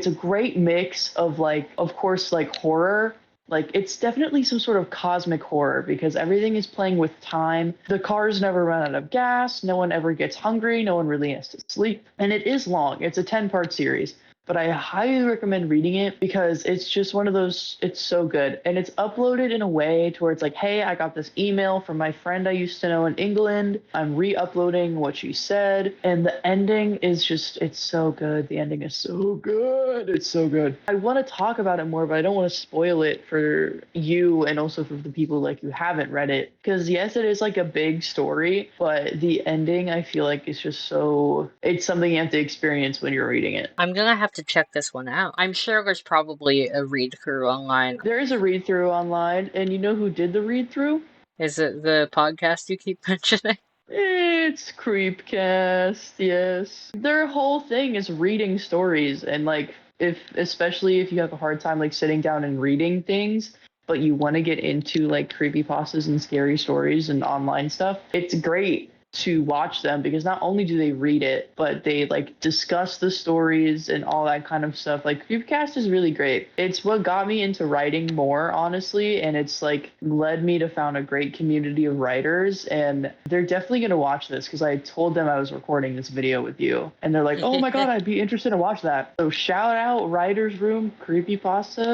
a great mix of like, of course, like horror. Like, it's definitely some sort of cosmic horror because everything is playing with time. The cars never run out of gas. No one ever gets hungry. No one really has to sleep. And it is long. It's a 10-part series. But I highly recommend reading it because it's just one of those, it's so good. And it's uploaded in a way to where it's like, hey, I got this email from my friend I used to know in England. I'm re-uploading what she said. And the ending is just, it's so good. The ending is so good. It's so good. I want to talk about it more, but I don't want to spoil it for you and also for the people like who haven't read it. Because yes, it is like a big story, but the ending I feel like is just so, it's something you have to experience when you're reading it. I'm gonna have to check this one out. I'm sure there's probably a read through online. There is a read through online, and you know who did the read through? Is it the podcast you keep mentioning? It's Creepcast, yes. Their whole thing is reading stories, and like, if especially if you have a hard time like sitting down and reading things, but you want to get into like creepypastas and scary stories and online stuff, it's great to watch them because not only do they read it, but they like discuss the stories and all that kind of stuff. Like, Creepcast is really great. It's what got me into writing more, honestly, and it's like led me to found a great community of writers, and they're definitely going to watch this because I told them I was recording this video with you, and they're like, oh my god, I'd be interested to watch that. So shout out Writers Room Creepcast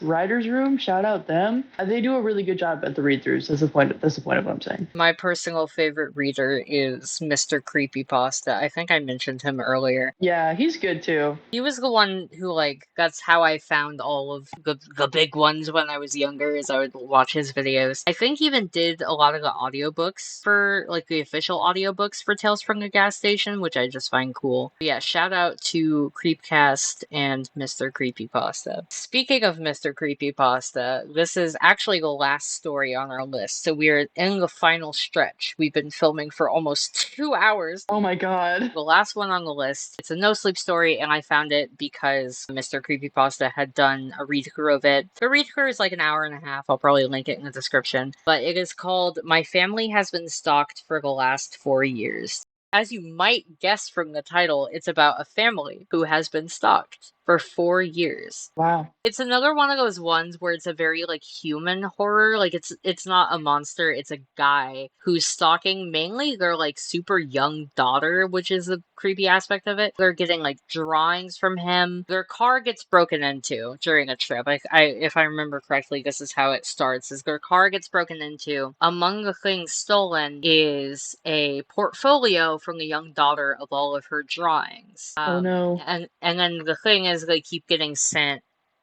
Writers Room, shout out them. They do a really good job at the read-throughs. That's the point of what I'm saying. My personal favorite reader is Mr. Creepypasta. I think I mentioned him earlier. Yeah, he's good too. He was the one who, like, that's how I found all of the big ones when I was younger, is I would watch his videos. I think he even did a lot of the audiobooks for, like, the official audiobooks for Tales from the Gas Station, which I just find cool. But yeah, shout out to Creepcast and Mr. Creepypasta. Speaking of Mr. Creepypasta, this is actually the last story on our list, so we're in the final stretch. We've been filming for almost 2 hours. Oh my god. The last one on the list, it's a no sleep story, and I found it because Mr. Creepypasta had done a read through of it. The read through is like an hour and a half. I'll probably link it in the description. But it is called My Family Has Been Stalked for the Last 4 Years. As you might guess from the title, it's about a family who has been stalked for 4 years. Wow. It's another one of those ones where it's a very, like, human horror. Like, it's not a monster, it's a guy who's stalking mainly their, like, super young daughter, which is the creepy aspect of it. They're getting, like, drawings from him. Their car gets broken into during a trip. If I remember correctly, this is how it starts, is their car gets broken into. Among the things stolen is a portfolio from the young daughter of all of her drawings. Oh no. And then the thing is, they keep getting sent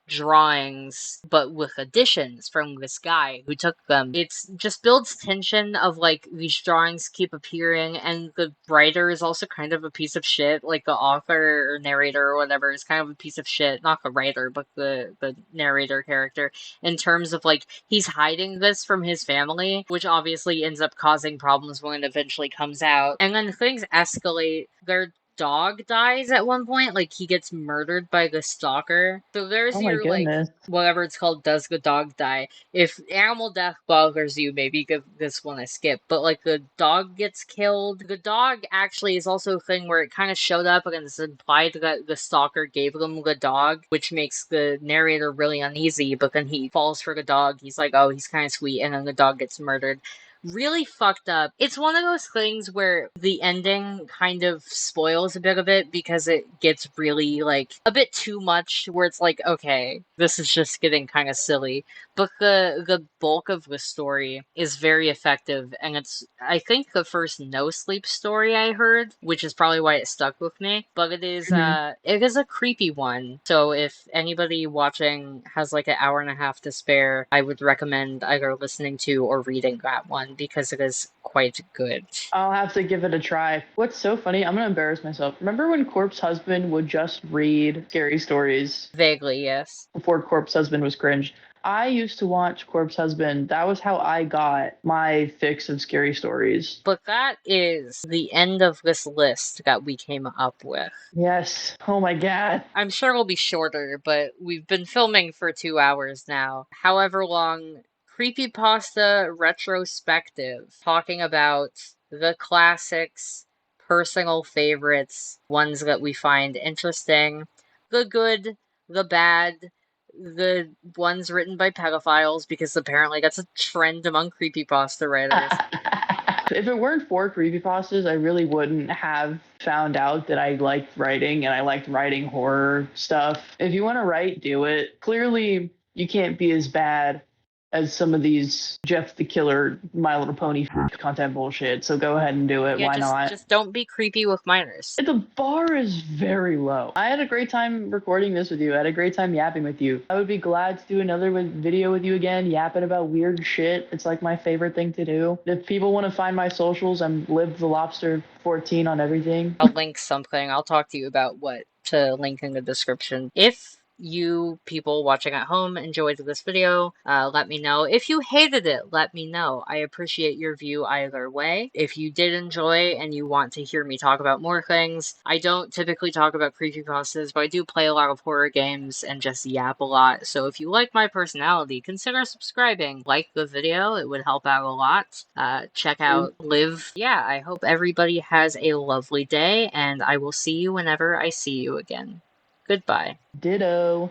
drawings, but with additions from this guy who took them. It's just builds tension of, like, these drawings keep appearing, and the writer is also kind of a piece of shit. Like, the author or narrator or whatever is kind of a piece of shit. Not the writer, but the narrator character, in terms of, like, he's hiding this from his family, which obviously ends up causing problems when it eventually comes out. And then things escalate. Their dog dies at one point, like, he gets murdered by the stalker. So there's Oh my your, like, goodness. whatever it's called, does the dog die? If animal death bothers you, maybe give this one a skip. But, like, the dog gets killed. The dog actually is also a thing where it kind of showed up and it's implied that the stalker gave them the dog, which makes the narrator really uneasy, but then he falls for the dog. He's like, oh, he's kind of sweet, and then the dog gets murdered. Really fucked up. It's one of those things where the ending kind of spoils a bit of it because it gets really, like, a bit too much, where it's like, okay, this is just getting kind of silly. But the bulk of the story is very effective, and it's, I think, the first no sleep story I heard, which is probably why it stuck with me. But it is a creepy one. So if anybody watching has like an hour and a half to spare, I would recommend either listening to or reading that one because it is quite good. I'll have to give it a try. What's so funny, I'm gonna embarrass myself. Remember when Corpse Husband would just read scary stories Vaguely, yes. before Corpse Husband was cringe? I used to watch Corpse Husband. That was how I got my fix of scary stories. But that is the end of this list that we came up with. Yes. Oh my god. I'm sure it'll be shorter, but we've been filming for 2 hours now. However long Creepypasta Retrospective, talking about the classics, personal favorites, ones that we find interesting, the good, the bad, the ones written by pedophiles, because apparently that's a trend among creepypasta writers. If it weren't for creepypastas, I really wouldn't have found out that I liked writing and I liked writing horror stuff. If you want to write, do it. Clearly, you can't be as bad as some of these Jeff the Killer, My Little Pony content bullshit. So go ahead and do it. Yeah, Why just not? just don't be creepy with minors. The bar is very low. I had a great time recording this with you. I had a great time yapping with you. I would be glad to do another video with you again, yapping about weird shit. It's like my favorite thing to do. If people want to find my socials, I'm Livthelobster14 on everything. I'll link something. I'll talk to you about what to link in the description. If you people watching at home enjoyed this video, let me know. If you hated it, let me know. I appreciate your view either way. If you did enjoy and you want to hear me talk about more things, I don't typically talk about creepypastas, but I do play a lot of horror games and just yap a lot. So if you like my personality, consider subscribing. Like the video, it would help out a lot. Check out Live. Yeah, I hope everybody has a lovely day, and I will see you whenever I see you again. Goodbye. Ditto.